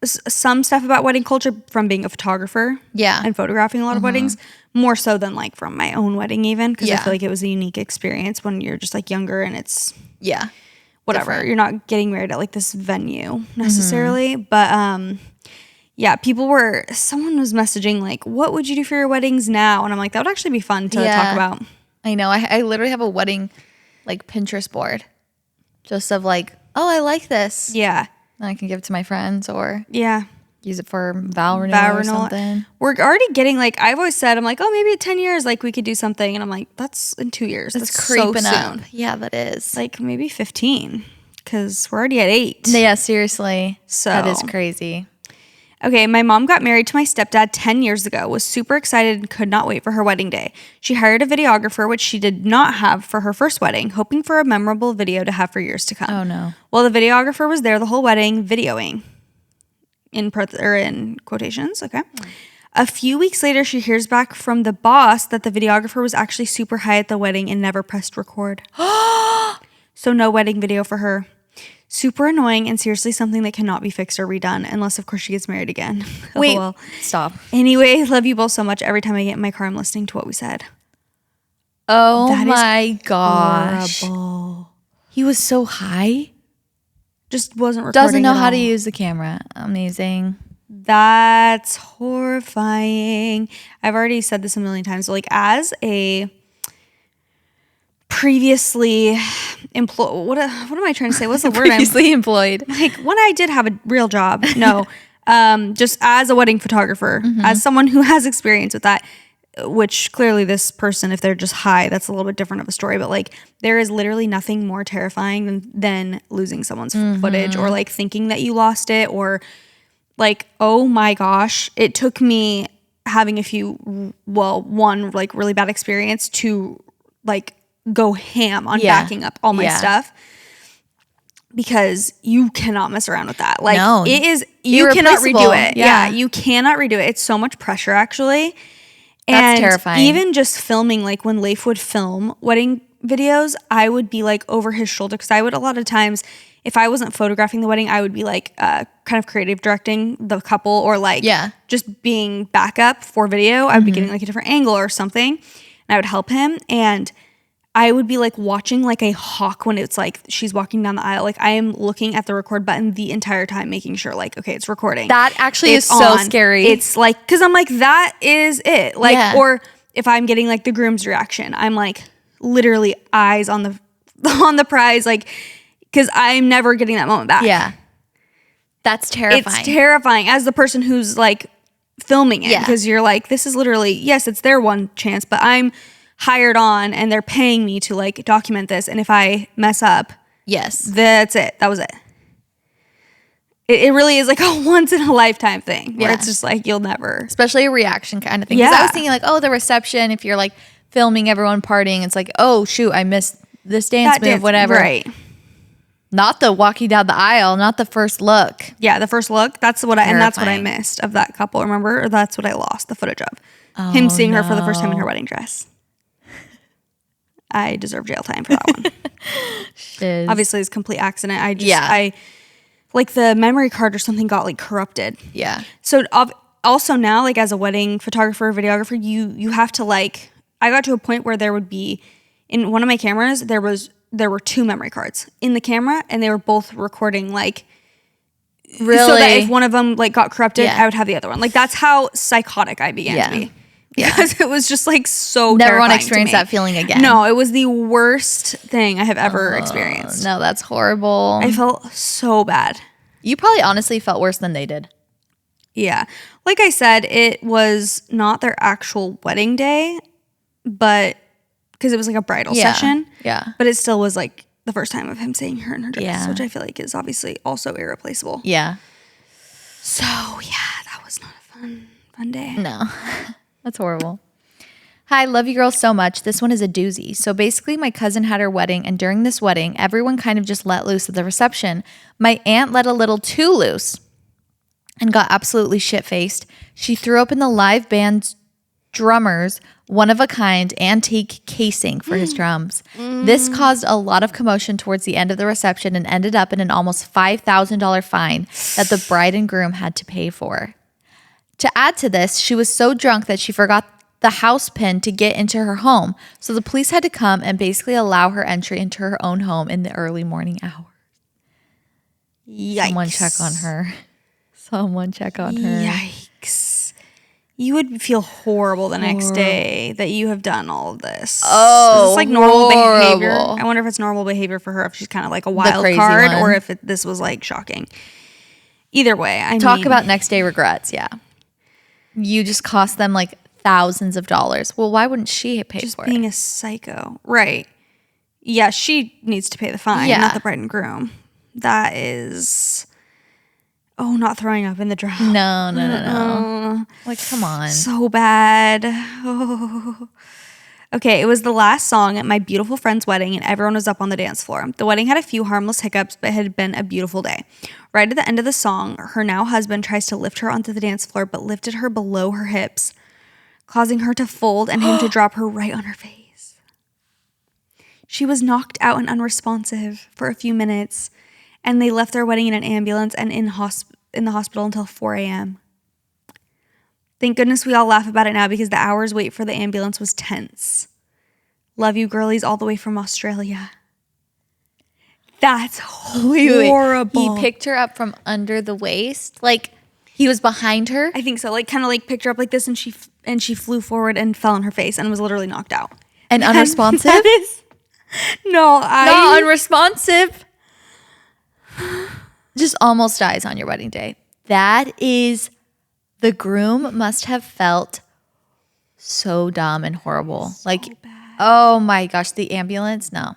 some stuff about wedding culture from being a photographer and photographing a lot of weddings, more so than like from my own wedding even, because I feel like it was a unique experience when you're just like younger and it's whatever. Different. You're not getting married at like this venue necessarily, but someone was messaging like, what would you do for your weddings now? And I'm like, that would actually be fun to talk about. I know. I literally have a wedding like Pinterest board just of like, oh, I like this. Yeah. And I can give it to my friends or use it for vow renewal or something. We're already getting like, I've always said, I'm like, oh, maybe at 10 years, like we could do something. And I'm like, that's in 2 years. That's creeping so up. Yeah, that is. Like maybe 15 because we're already at 8. Yeah, seriously. So that is crazy. Okay, my mom got married to my stepdad 10 years ago, was super excited and could not wait for her wedding day. She hired a videographer, which she did not have for her first wedding, hoping for a memorable video to have for years to come. Oh, no. Well, the videographer was there the whole wedding, videoing, in quotations, okay? A few weeks later, she hears back from the boss that the videographer was actually super high at the wedding and never pressed record. So no wedding video for her. Super annoying and seriously something that cannot be fixed or redone unless, of course, she gets married again. Wait, well, stop. Anyway, love you both so much. Every time I get in my car, I'm listening to what we said. Oh my gosh. Horrible. He was so high. Just wasn't recording. Doesn't know how to use the camera. Amazing. That's horrifying. I've already said this a million times. So like as a previously employed, what am I trying to say? What's the word? Previously employed. Like when I did have a real job. No, just as a wedding photographer, as someone who has experience with that, which clearly this person, if they're just high, that's a little bit different of a story. But like there is literally nothing more terrifying than losing someone's footage or like thinking that you lost it or like, oh my gosh, it took me having one like really bad experience to like go ham on backing up all my stuff because you cannot mess around with that. Like it is, you cannot redo it. Yeah, you cannot redo it. It's so much pressure actually. That's terrifying. Even just filming, like when Leif would film wedding videos, I would be like over his shoulder because I would a lot of times if I wasn't photographing the wedding, I would be like kind of creative directing the couple, or like just being backup for video. I would be getting like a different angle or something, and I would help him. And I would be like watching like a hawk when it's like she's walking down the aisle. Like I am looking at the record button the entire time, making sure like, okay, it's recording. That actually is so scary. It's like, because I'm like, that is it. Like, or if I'm getting like the groom's reaction, I'm like literally eyes on the prize, like, because I'm never getting that moment back. Yeah. That's terrifying. It's terrifying as the person who's like filming it, because you're like, this is literally, yes, it's their one chance, but I'm hired on and they're paying me to like document this. And if I mess up, that's it. That was it. It really is like a once in a lifetime thing where it's just like, you'll never. Especially a reaction kind of thing. Because I was thinking like, oh, the reception, if you're like filming everyone partying, it's like, oh shoot, I missed this dance move, whatever. Right. Not the walking down the aisle, not the first look. Yeah, the first look. That's what and that's what I missed of that couple. Remember? Or that's what I lost the footage of. Him seeing her for the first time in her wedding dress. I deserve jail time for that one. Shiz. Obviously, it's a complete accident. I like the memory card or something got like corrupted. Yeah. So also now, like as a wedding photographer or videographer, you have to like, I got to a point where there would be, in one of my cameras, there were 2 memory cards in the camera, and they were both recording like, really? So that if one of them like got corrupted, I would have the other one. Like that's how psychotic I began to be. Because it was just like so never want to experience that feeling again. No, it was the worst thing I have ever experienced. No, that's horrible. I felt so bad. You probably honestly felt worse than they did. Yeah. Like I said, it was not their actual wedding day, but because it was like a bridal session. Yeah. But it still was like the first time of him seeing her in her dress, which I feel like is obviously also irreplaceable. Yeah. So yeah, that was not a fun day. No. That's horrible. Hi, love you girls so much. This one is a doozy. So basically my cousin had her wedding, and during this wedding, everyone kind of just let loose at the reception. My aunt let a little too loose and got absolutely shit-faced. She threw open the live band's drummer's one-of-a-kind antique casing for his drums. This caused a lot of commotion towards the end of the reception and ended up in an almost $5,000 fine that the bride and groom had to pay for. To add to this, she was so drunk that she forgot the house pin to get into her home. So the police had to come and basically allow her entry into her own home in the early morning hours. Yikes. Someone check on her. Someone check on her. Yikes. You would feel horrible the next day that you have done all of this. Oh, is this like normal behavior? I wonder if it's normal behavior for her, if she's kind of like a wild card, or if this was like shocking. Either way, I mean, about next day regrets, You just cost them like thousands of dollars. Well, why wouldn't she pay for it? Just being a psycho. Right. Yeah, she needs to pay the fine, not the bride and groom. That is... Oh, not throwing up in the dress. No. Like, come on. So bad. Oh. Okay, it was the last song at my beautiful friend's wedding, and everyone was up on the dance floor. The wedding had a few harmless hiccups, but it had been a beautiful day. Right at the end of the song, her now husband tries to lift her onto the dance floor, but lifted her below her hips, causing her to fold and him to drop her right on her face. She was knocked out and unresponsive for a few minutes, and they left their wedding in an ambulance and in the hospital until 4 a.m. Thank goodness we all laugh about it now, because the hours wait for the ambulance was tense. Love you, girlies, all the way from Australia. That's horrible. He picked her up from under the waist, like he was behind her. I think so. Like kind of like picked her up like this, and she flew forward and fell on her face and was literally knocked out. And unresponsive? Not unresponsive. Just almost dies on your wedding day. That is... The groom must have felt so dumb and horrible. So bad. Oh my gosh, the ambulance? No.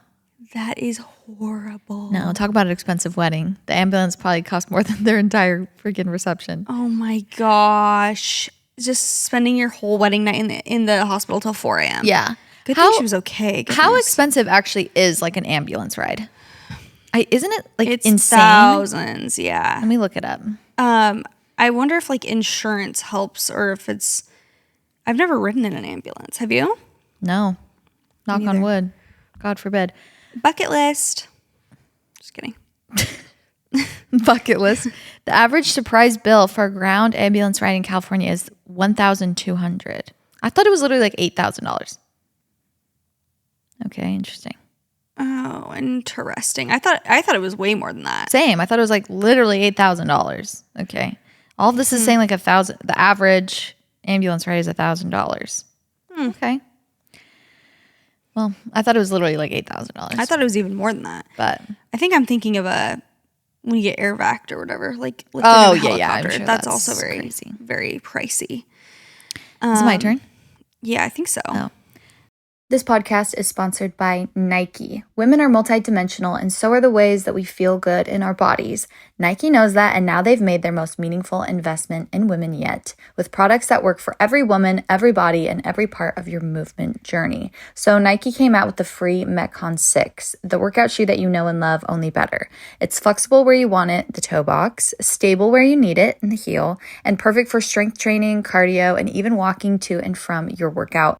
That is horrible. No, talk about an expensive wedding. The ambulance probably cost more than their entire freaking reception. Oh my gosh. Just spending your whole wedding night in the hospital till 4 a.m. Yeah. Good thing she was okay. Goodness. How expensive actually is like an ambulance ride? Isn't it like it's insane? Thousands, yeah. Let me look it up. I wonder if like insurance helps, or if it's... I've never ridden in an ambulance. Have you? No. Knock on wood. God forbid. Bucket list. Just kidding. bucket list. The average surprise bill for a ground ambulance ride in California is $1,200. I thought it was literally like $8,000. Okay, interesting. Oh, interesting. I thought it was way more than that. Same. I thought it was like literally $8,000. Okay. All of this is saying like $1,000. The average ambulance ride is $1,000. Okay. Well, I thought it was literally like $8,000. I thought it was even more than that. But I think I'm thinking of when you get air vac or whatever, like lifted in a helicopter. I'm sure that's also very crazy. Very pricey. Is it my turn? Yeah, I think so. Oh. This podcast is sponsored by Nike. Women are multidimensional, and so are the ways that we feel good in our bodies. Nike knows that, and now they've made their most meaningful investment in women yet, with products that work for every woman, every body, and every part of your movement journey. So Nike came out with the free Metcon 6, the workout shoe that you know and love, only better. It's flexible where you want it, the toe box, stable where you need it, in the heel, and perfect for strength training, cardio, and even walking to and from your workout.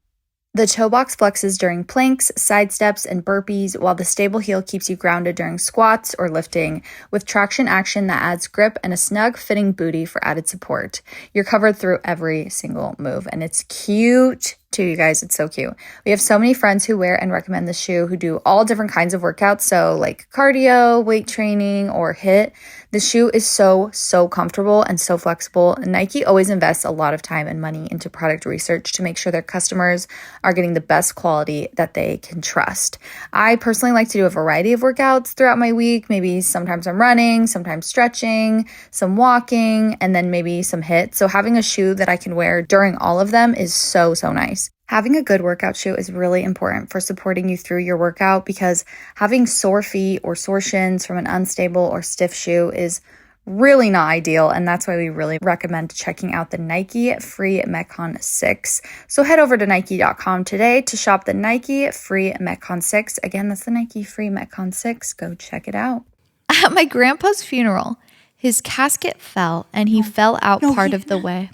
The toe box flexes during planks, side steps, and burpees, while the stable heel keeps you grounded during squats or lifting, with traction action that adds grip and a snug fitting booty for added support. You're covered through every single move, and it's cute too, you guys. It's so cute. We have so many friends who wear and recommend the shoe who do all different kinds of workouts, so like cardio, weight training, or HIIT. The shoe is so comfortable and so flexible. Nike always invests a lot of time and money into product research to make sure their customers are getting the best quality that they can trust. I personally like to do a variety of workouts throughout my week. Maybe sometimes I'm running, sometimes stretching, some walking, and then maybe some HIIT. So having a shoe that I can wear during all of them is so nice. Having a good workout shoe is really important for supporting you through your workout, because having sore feet or sore shins from an unstable or stiff shoe is really not ideal, and that's why we really recommend checking out the Nike free Metcon 6. So head over to Nike.com today to shop the Nike free Metcon 6. Again, that's the Nike free Metcon 6. Go check it out. At my grandpa's funeral, his casket fell and he fell out part of the way.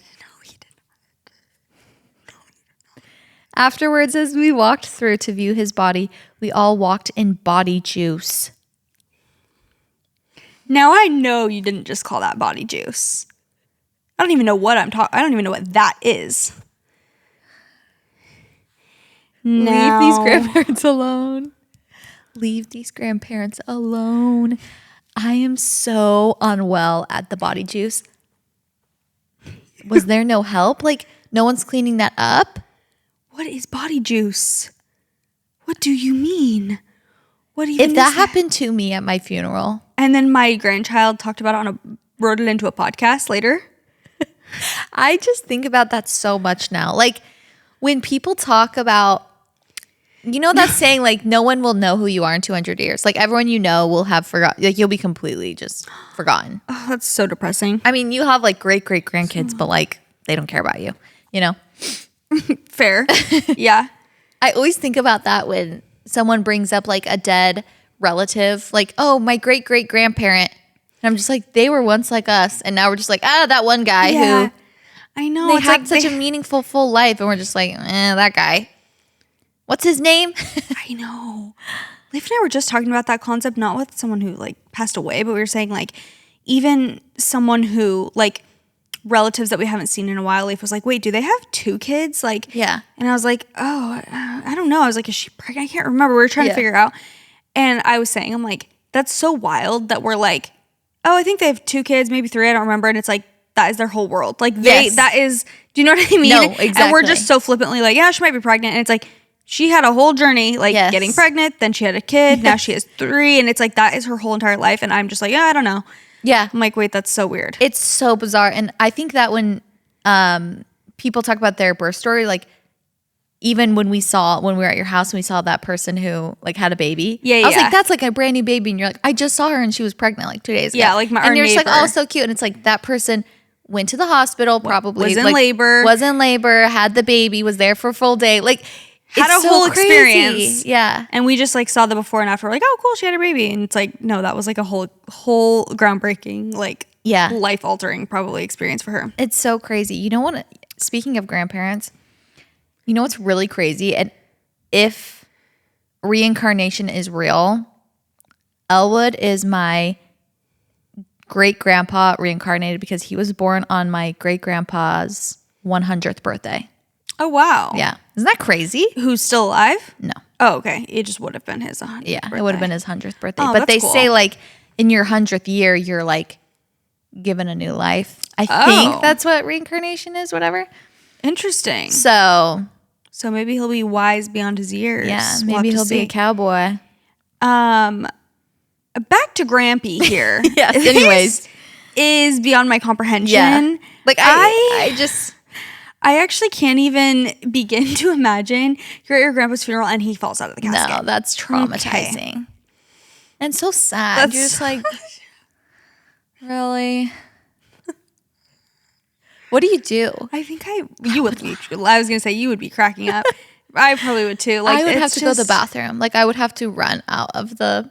Afterwards, as we walked through to view his body, we all walked in body juice. Now I know you didn't just call that body juice. I don't even know what I don't even know what that is. Leave these grandparents alone. Leave these grandparents alone. I am so unwell at the body juice. Was there no help? Like, no one's cleaning that up? What is body juice? What do you mean? What even if is that happened to me at my funeral, and then my grandchild talked about it wrote it into a podcast later? I just think about that so much now. Like, when people talk about, you know, that saying, like, no one will know who you are in 200 years. Like, everyone you know will have forgotten. Like, you'll be completely just forgotten. Oh, that's so depressing. I mean, you have like great grandkids, but like they don't care about you, you know? Fair. Yeah. I always think about that when someone brings up like a dead relative, like, oh, my great grandparent. And I'm just like, they were once like us. And now we're just like, that one guy who I know. they had such a meaningful, full life. And we're just like, that guy. What's his name? I know. Leif and I were just talking about that concept, not with someone who like passed away, but we were saying like even someone who like relatives that we haven't seen in a while. Leif was like, wait, do they have 2 kids? Like, yeah. And I was like, oh, I don't know. I was like, is she pregnant? I can't remember. We were trying to figure out. And I was saying, I'm like, that's so wild that we're like, oh, I think they have 2 kids, maybe 3. I don't remember. And it's like, that is their whole world. Like that is, do you know what I mean? No, exactly. And we're just so flippantly like, yeah, she might be pregnant. And it's like, she had a whole journey, like getting pregnant. Then she had a kid. Now she has 3. And it's like, that is her whole entire life. And I'm just like, yeah, I don't know. Yeah. I'm like, wait, that's so weird. It's so bizarre. And I think that when people talk about their birth story, like even when we were at your house and we saw that person who like had a baby. Yeah, I was like, that's like a brand new baby. And you're like, I just saw her and she was pregnant like 2 days ago. Yeah, like our And you're neighbor. just like, oh, so cute. And it's like that person went to the hospital probably. Was in labor. Had the baby, was there for a full day. Like, had a whole experience. Yeah. And we just like saw the before and after. We're like, oh, cool, she had a baby. And it's like, no, that was like a whole groundbreaking, like life altering probably experience for her. It's so crazy. You know what? Speaking of grandparents, you know what's really crazy? And if reincarnation is real, Elwood is my great-grandpa reincarnated because he was born on my great-grandpa's 100th birthday. Oh, wow. Yeah. Isn't that crazy? Who's still alive? No. Oh, okay. It just would have been his 100th Yeah, birthday. it would have been his 100th birthday. Oh, but that's they cool. say like in your 100th year, you're like given a new life. I think that's what reincarnation is, whatever. Interesting. So maybe he'll be wise beyond his years. yeah, We'll maybe have to he'll be a see. cowboy. Back to Grampy here. Yes, anyways. This is beyond my comprehension. Yeah. Like I actually can't even begin to imagine you're at your grandpa's funeral and he falls out of the casket. No, that's traumatizing. Okay. And so sad. You're just like, really? What do you do? I think you would be. I was gonna say you would be cracking up. I probably would too. Like I would have to go to the bathroom. Like I would have to run out of the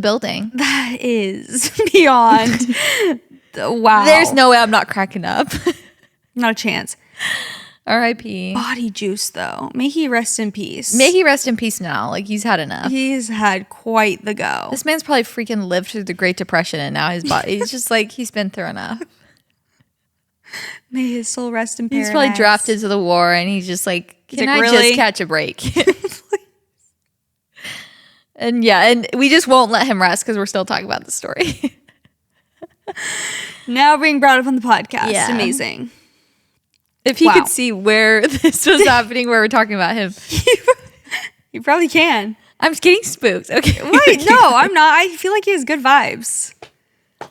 building. That is beyond. Wow. There's no way I'm not cracking up. Not a chance. R.I.P. Body juice though. May he rest in peace. May he rest in peace now. Like he's had enough. He's had quite the go. This man's probably freaking lived through the Great Depression and now his body, he's just like, he's been through enough. May his soul rest in paradise. He's probably drafted to the war and he's just like, can I just catch a break? And yeah, and we just won't let him rest because we're still talking about the story. Now being brought up on the podcast. Yeah. Amazing. If he could see where this was happening, where we're talking about him. You probably can. I'm just getting spooked. Okay. Right. No, I'm not. I feel like he has good vibes.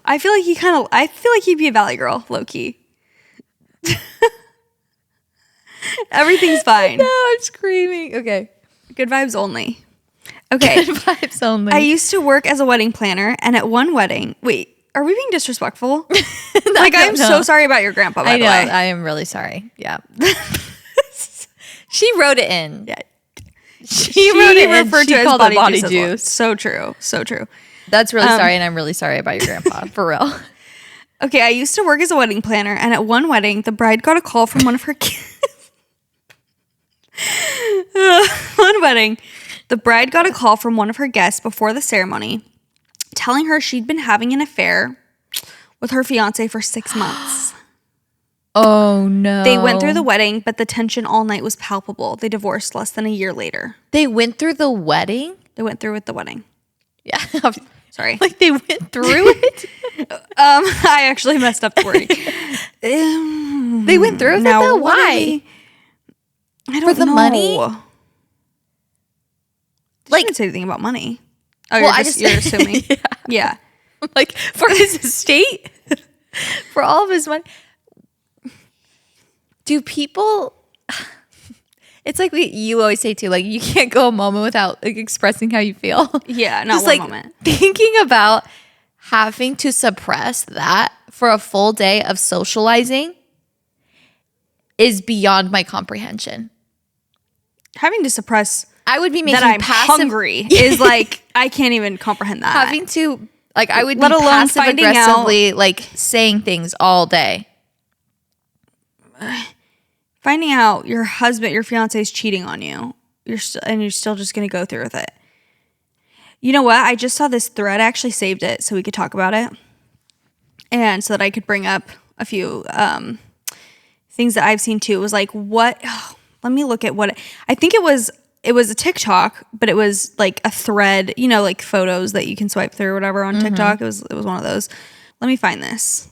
I feel like he'd be a valley girl, low key. Everything's fine. No, I'm screaming. Okay. Good vibes only. Okay. Good vibes only. I used to work as a wedding planner, and at one wedding, wait, are we being disrespectful? Like, I'm so sorry about your grandpa, by the way. I am really sorry. Yeah. She wrote it in. Yeah. She wrote it in. Referred She to as called body, it body juice. juice. So true. So true. That's really sorry, and I'm really sorry about your grandpa. For real. Okay, I used to work as a wedding planner, and at one wedding, the bride got a call from one of her one wedding, the bride got a call from one of her guests before the ceremony telling her she'd been having an affair with her fiance for 6 months. Oh, no. They went through the wedding, but the tension all night was palpable. They divorced less than a year later. They went through the wedding? They went through with the wedding. Yeah. Sorry. Like they went through it? I actually messed up the wording. They went through with it though? Why? I don't know. For the money? Like, didn't say anything about money. Oh, well, you're assuming. Yeah. Like for his estate? For all of his money? Do people... It's like you always say too, like you can't go a moment without like expressing how you feel. Yeah, not just one like moment. Thinking about having to suppress that for a full day of socializing is beyond my comprehension. Having to suppress I would be making that I'm passive, hungry is like I can't even comprehend that. having to like I would Let be alone passive finding aggressively like saying things all day. Finding out your fiance is cheating on you, you're still just gonna go through with it. You know what? I just saw this thread. I actually saved it so we could talk about it, and so that I could bring up a few things that I've seen too. It was like, what? Oh, let me look at what I think it was. It was a TikTok, but it was like a thread. You know, like photos that you can swipe through or whatever on TikTok. It was one of those. Let me find this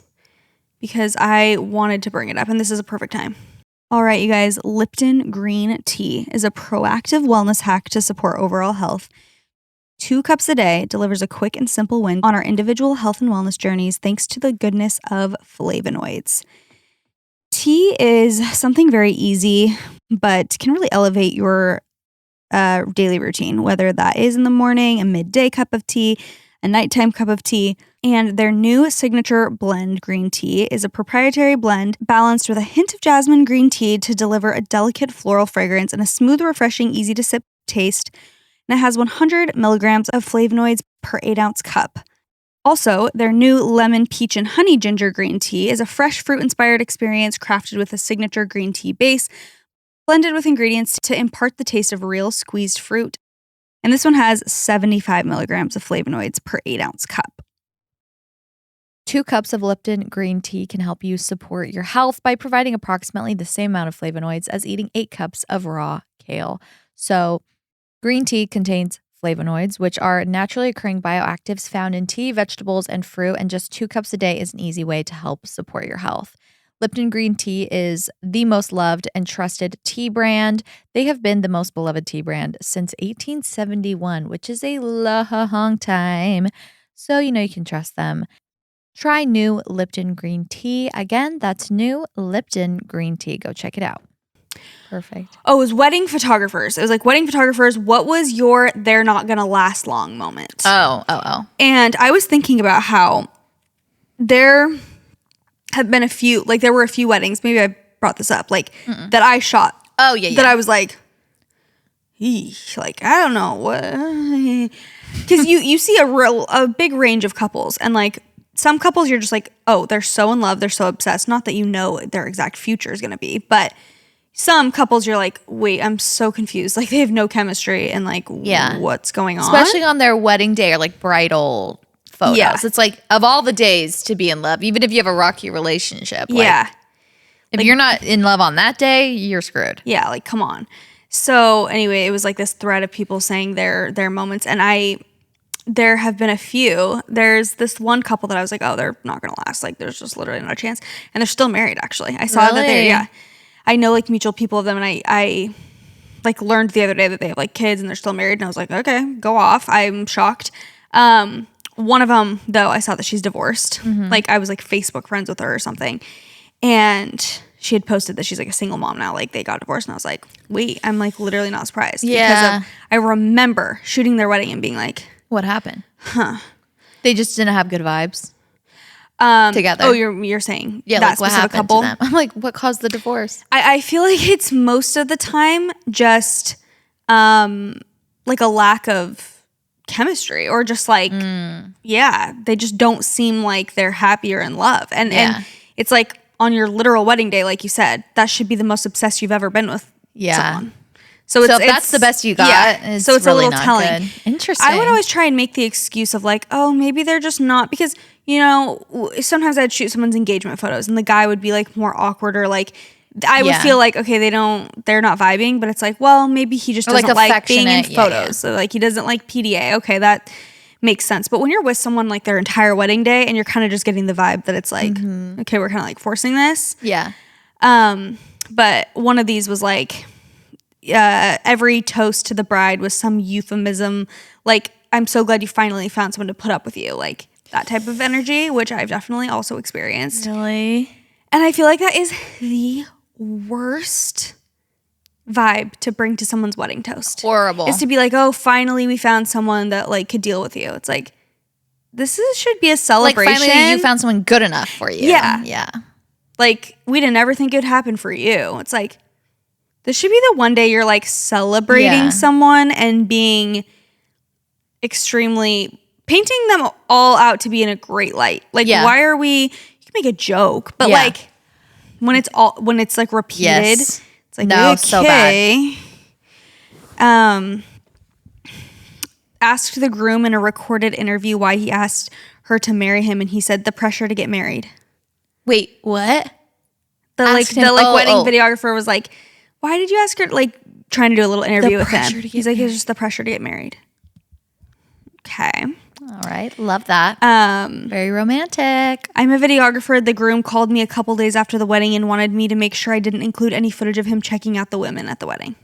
because I wanted to bring it up, and this is a perfect time. All right, you guys, Lipton green tea is a proactive wellness hack to support overall health. 2 cups a day delivers a quick and simple win on our individual health and wellness journeys thanks to the goodness of flavonoids. Tea is something very easy, but can really elevate your daily routine, whether that is in the morning, a midday cup of tea, a nighttime cup of tea. And their new signature blend green tea is a proprietary blend balanced with a hint of jasmine green tea to deliver a delicate floral fragrance and a smooth, refreshing, easy to sip taste. And it has 100 milligrams of flavonoids per 8-ounce cup. Also, their new lemon, peach, and honey ginger green tea is a fresh fruit-inspired experience crafted with a signature green tea base, blended with ingredients to impart the taste of real squeezed fruit. And this one has 75 milligrams of flavonoids per 8-ounce cup. 2 cups of Lipton green tea can help you support your health by providing approximately the same amount of flavonoids as eating 8 cups of raw kale. So green tea contains flavonoids, which are naturally occurring bioactives found in tea, vegetables, and fruit, and just 2 cups a day is an easy way to help support your health. Lipton green tea is the most loved and trusted tea brand. They have been the most beloved tea brand since 1871, which is a long time. So you know you can trust them. Try new Lipton green tea. Again, that's new Lipton green tea. Go check it out. Perfect. Oh, it was wedding photographers. It was like wedding photographers. What was your they're not going to last long moment? Oh. And I was thinking about how there have been there were a few weddings. Maybe I brought this up, that I shot. Oh, yeah. That I was like, eesh, like, I don't know what. Because you see a big range of couples. And like some couples, you're just like, oh, they're so in love. They're so obsessed. Not that you know their exact future is going to be. But some couples, you're like, wait, I'm so confused. Like they have no chemistry and like, what's going on? Especially on their wedding day or like bridal photos. Yeah. It's like of all the days to be in love, even if you have a rocky relationship. If you're not in love on that day, you're screwed. Yeah, like come on. So anyway, it was like this thread of people saying their moments, and there have been a few. There's this one couple that I was like, oh, they're not gonna last. Like there's just literally no chance, and they're still married. Actually, I saw that they're I know like mutual people of them, and I like learned the other day that they have like kids and they're still married, and I was like, okay, go off. I'm shocked. One of them, though, I saw that she's divorced. Mm-hmm. Like, I was, like, Facebook friends with her or something. And she had posted that she's, like, a single mom now. Like, they got divorced. And I was like, wait, I'm, like, literally not surprised. Yeah. Because I remember shooting their wedding and being like. What happened? They just didn't have good vibes together. Oh, you're saying that like, what happened couple? To them? I'm like, what caused the divorce? I feel like it's most of the time just, like, a lack of chemistry or just like they just don't seem like they're happy or in love and it's like on your literal wedding day, like you said, that should be the most obsessed you've ever been with someone. So if that's the best you got, so it's really a little telling. Good. Interesting. I would always try and make the excuse of like, oh, maybe they're just not, because you know sometimes I'd shoot someone's engagement photos and the guy would be like more awkward or like I would feel like, okay, they're not vibing, but it's like, well, maybe he just doesn't like being in photos. So like he doesn't like PDA. Okay, that makes sense. But when you're with someone like their entire wedding day and you're kind of just getting the vibe that it's like, okay, we're kind of like forcing this. Yeah. But one of these was like, every toast to the bride was some euphemism. Like, I'm so glad you finally found someone to put up with you. Like that type of energy, which I've definitely also experienced. Really? And I feel like that is the worst vibe to bring to someone's wedding toast. Horrible. Is to be like, oh, finally we found someone that like could deal with you. It's like, should be a celebration. Like finally you found someone good enough for you. Yeah. Like we didn't ever think it would happen for you. It's like, this should be the one day you're like celebrating someone and being extremely, painting them all out to be in a great light. Like why are we, you can make a joke, but like when it's like repeated, it's like, no, so bad. Asked the groom in a recorded interview why he asked her to marry him, and he said the pressure to get married. Wait, what? The wedding videographer was like, why did you ask her? Like trying to do a little interview with him. He's like, it's just the pressure to get married. Okay. All right. Love that. Very romantic. I'm a videographer. The groom called me a couple days after the wedding and wanted me to make sure I didn't include any footage of him checking out the women at the wedding.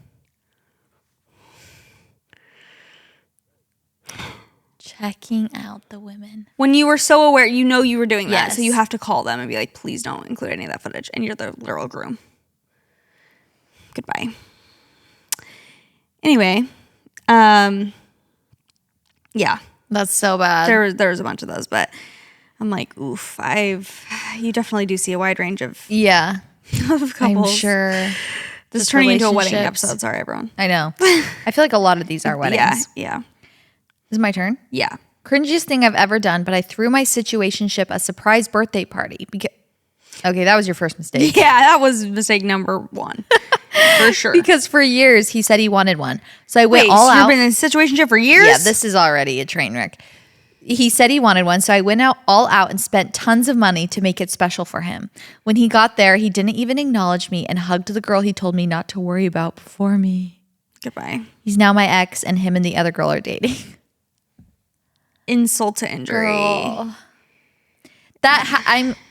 Checking out the women. When you were so aware, you know you were doing that. So you have to call them and be like, please don't include any of that footage. And you're the literal groom. Goodbye. Anyway, yeah. That's so bad. There was a bunch of those, but I'm like, oof, you definitely do see a wide range of of couples. I'm sure. This is turning into a wedding episode. Sorry, everyone. I know. I feel like a lot of these are weddings. Yeah. Is it my turn? Yeah. Cringiest thing I've ever done, but I threw my situationship a surprise birthday party. Okay, that was your first mistake. Yeah, that was mistake number 1. For sure. Because for years he said he wanted one. So I went all so out. You've been in a situationship for years? Yeah, this is already a train wreck. he said he wanted one, so I went all out and spent tons of money to make it special for him. When he got there, he didn't even acknowledge me and hugged the girl he told me not to worry about before me. Goodbye. He's now my ex, and him and the other girl are dating. Insult to injury. Girl.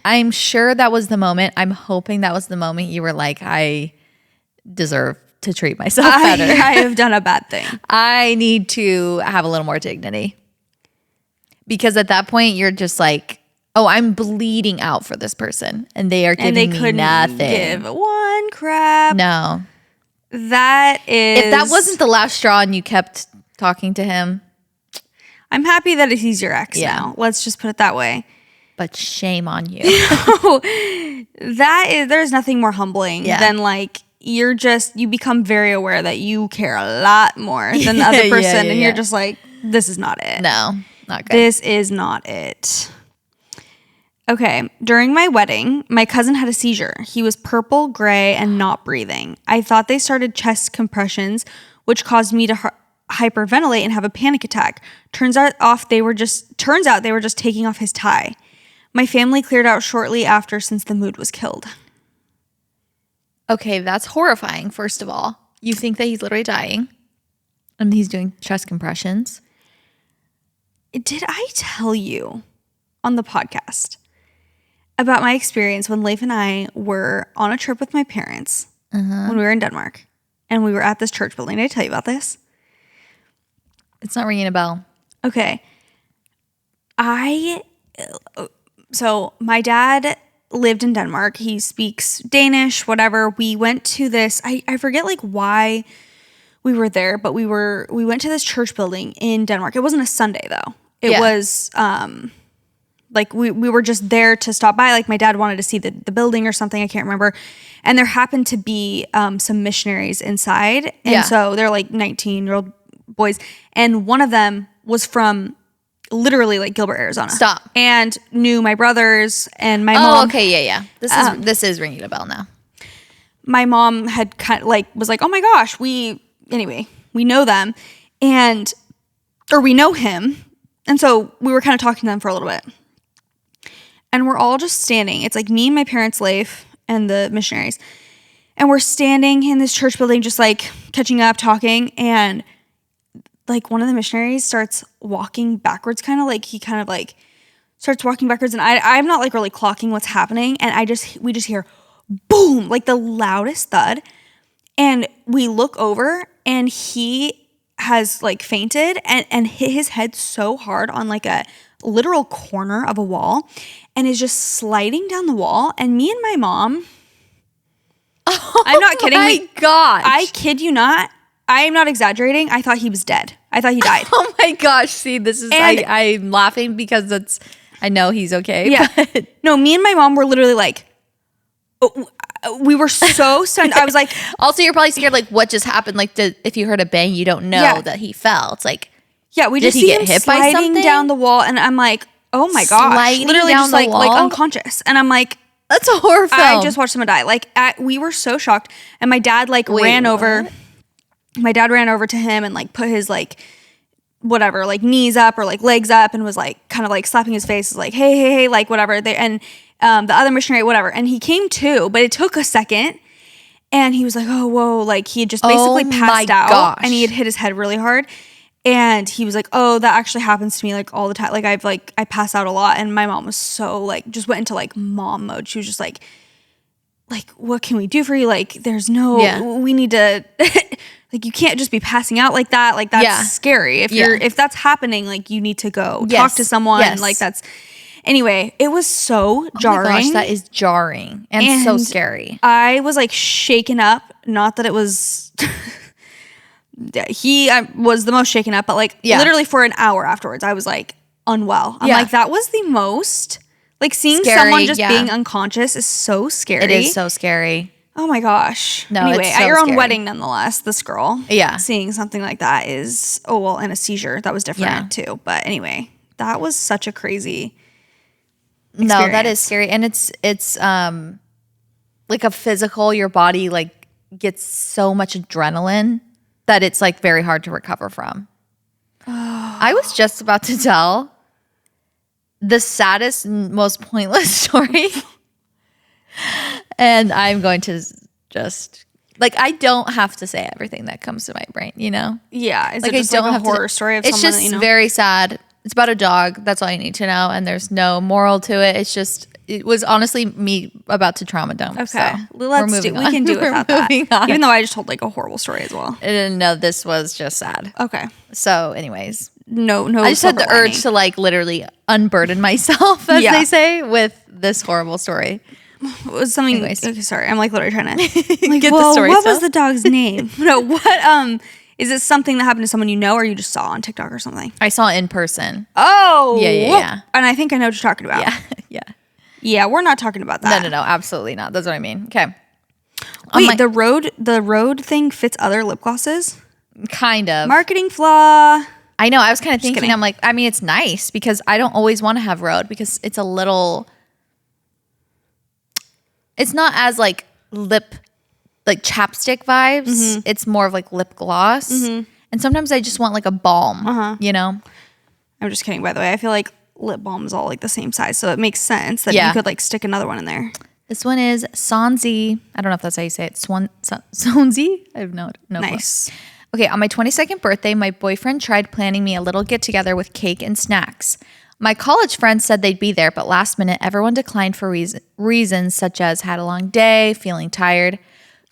I'm sure that was the moment. I'm hoping that was the moment you were like, I deserve to treat myself better. I have done a bad thing. I need to have a little more dignity. Because at that point, you're just like, oh, I'm bleeding out for this person. And they are giving me nothing. Give one crap. No. That is... If that wasn't the last straw and you kept talking to him. I'm happy that he's your ex now. Let's just put it that way. But shame on you. There's nothing more humbling than like, you become very aware that you care a lot more than the other person. And you're just like, this is not it. No. Not good. This is not it. Okay. During my wedding, my cousin had a seizure. He was purple, gray, and not breathing. I thought they started chest compressions, which caused me to hyperventilate and have a panic attack. Turns out they were just taking off his tie. My family cleared out shortly after since the mood was killed. Okay, that's horrifying, first of all. You think that he's literally dying, and he's doing chest compressions. Did I tell you on the podcast about my experience when Leif and I were on a trip with my parents when we were in Denmark and we were at this church building? Did I tell you about this? It's not ringing a bell. Okay. So my dad lived in Denmark. He speaks Danish, whatever. We went to this, I forget like why we were there, but we went to this church building in Denmark. It wasn't a Sunday though. It was like we were just there to stop by. Like my dad wanted to see the building or something. I can't remember. And there happened to be some missionaries inside. And so they're like 19-year-old boys. And one of them was from literally like Gilbert, Arizona. Stop. And knew my brothers and my mom. Oh, okay. Yeah. This is ringing a bell now. My mom had kind of like, was like, oh my gosh, we know them or we know him. And so we were kind of talking to them for a little bit. And we're all just standing. It's like me and my parents, Leif, and the missionaries. And we're standing in this church building just like catching up, talking. And like one of the missionaries starts walking backwards, kind of like he kind of like starts walking backwards. And I'm not like really clocking what's happening. And we just hear boom, like the loudest thud. And we look over and he has like fainted and hit his head so hard on like a literal corner of a wall and is just sliding down the wall. And me and my mom, I'm not kidding. Oh my gosh. I kid you not. I am not exaggerating. I thought he was dead. I thought he died. Oh my gosh. See, this is, I'm laughing because I know he's okay. Yeah. No, me and my mom were literally like, we were so stunned. I was like, also you're probably scared like what just happened, like if you heard a bang you don't know that he fell. It's like, we just see him sliding down the wall and I'm like, oh my gosh, sliding literally down just the wall? like unconscious. And I'm like, that's a horror film. I just watched someone die. Like we were so shocked. And my dad ran over to him and like put his like whatever, like knees up or like legs up and was like kind of like slapping his face, like hey, like whatever. The other missionary, whatever. And he came to, but it took a second. And he was like, oh, whoa. Like he had just basically passed out and he had hit his head really hard. And he was like, oh, that actually happens to me like all the time. Like I pass out a lot. And my mom was so like, just went into like mom mode. She was just like, what can we do for you? Like there's we need to, like you can't just be passing out like that. Like that's scary. If that's happening, like you need to go talk to someone. Yes. Like anyway, it was so jarring. Oh my gosh, that is jarring and so scary. I was like shaken up. Not that it was, he was the most shaken up, but like literally for an hour afterwards, I was like unwell. I'm like, that was the most, like seeing someone just being unconscious is so scary. It is so scary. Oh my gosh. No, anyway, it's so at your own scary. wedding nonetheless, this girl. Yeah. Seeing something like that is, and a seizure. That was different too. But anyway, that was such a crazy experience. No, that is scary. And it's like a physical, your body like gets so much adrenaline that it's like very hard to recover from. I was just about to tell the saddest, most pointless story. And I'm going to just, like, I don't have to say everything that comes to my brain, you know? Yeah. Is Like, it just I don't like a have horror story of it's someone just that you know? very sad. It's about a dog. That's all you need to know. And there's no moral to it. It's just, it was honestly me about to trauma dump. Okay. So We can do it without that. Even though I just told like a horrible story as well. No, this was just sad. Okay. So anyways, No. I just had the silver lining. urge to like literally unburden myself, as they say, with this horrible story. It was something. Anyways. Okay, sorry. I'm like literally trying to like, Get the well, story what still? was the dog's name? No, what is it something that happened to someone you know or you just saw on TikTok or something? I saw it in person. Oh. Yeah. And I think I know what you're talking about. Yeah. Yeah, we're not talking about that. No, absolutely not. That's what I mean. Okay. Wait, the road thing fits other lip glosses? Kind of. Marketing flaw. I know. I was kind of thinking, kidding. I'm like, I mean, it's nice because I don't always want to have Rhode because it's a little, it's not as like like chapstick vibes. Mm-hmm. It's more of like lip gloss. And sometimes I just want like a balm, you know? I'm just kidding, by the way. I feel like lip balm is all like the same size, so it makes sense that Yeah. you could like stick another one in there. This one is Sonzi. I don't know if that's how you say it. Sonzi? I have no clue. Nice. Okay, on my 22nd birthday, my boyfriend tried planning me a little get-together with cake and snacks. My college friends said they'd be there, but last minute, everyone declined for reasons such as had a long day, feeling tired.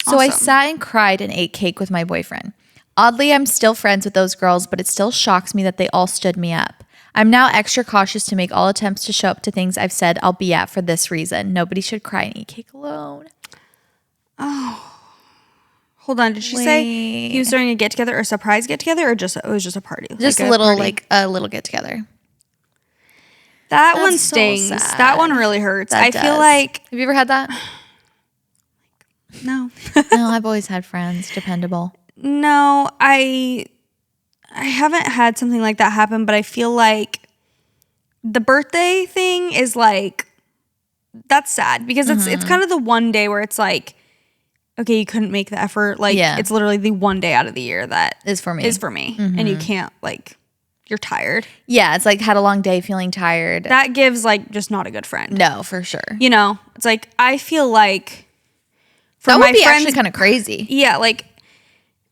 So I Awesome. sat and cried and ate cake with my boyfriend. Oddly, I'm still friends with those girls, but it still shocks me that they all stood me up. I'm now extra cautious to make all attempts to show up to things I've said I'll be at for this reason. Nobody should cry and eat cake alone. Hold on, did she say he was throwing a get together or a surprise get together, or just it was just a party? Just Like a little, party? like a little get together. That one That's so stings. sad. That one really hurts. That I does. feel like Have you ever had that? no. No, I've always had friends. Dependable. No, I haven't had something like that happen, but I feel like the birthday thing is like that's sad because it's kind of the one day where it's like, okay, you couldn't make the effort. Like it's literally the one day out of the year that Is for me. and you can't like you're tired. Yeah, it's like had a long day, feeling tired. That gives like just not a good friend. No, for sure. You know, it's like I feel like for That my would be friends, actually kind of crazy. yeah, like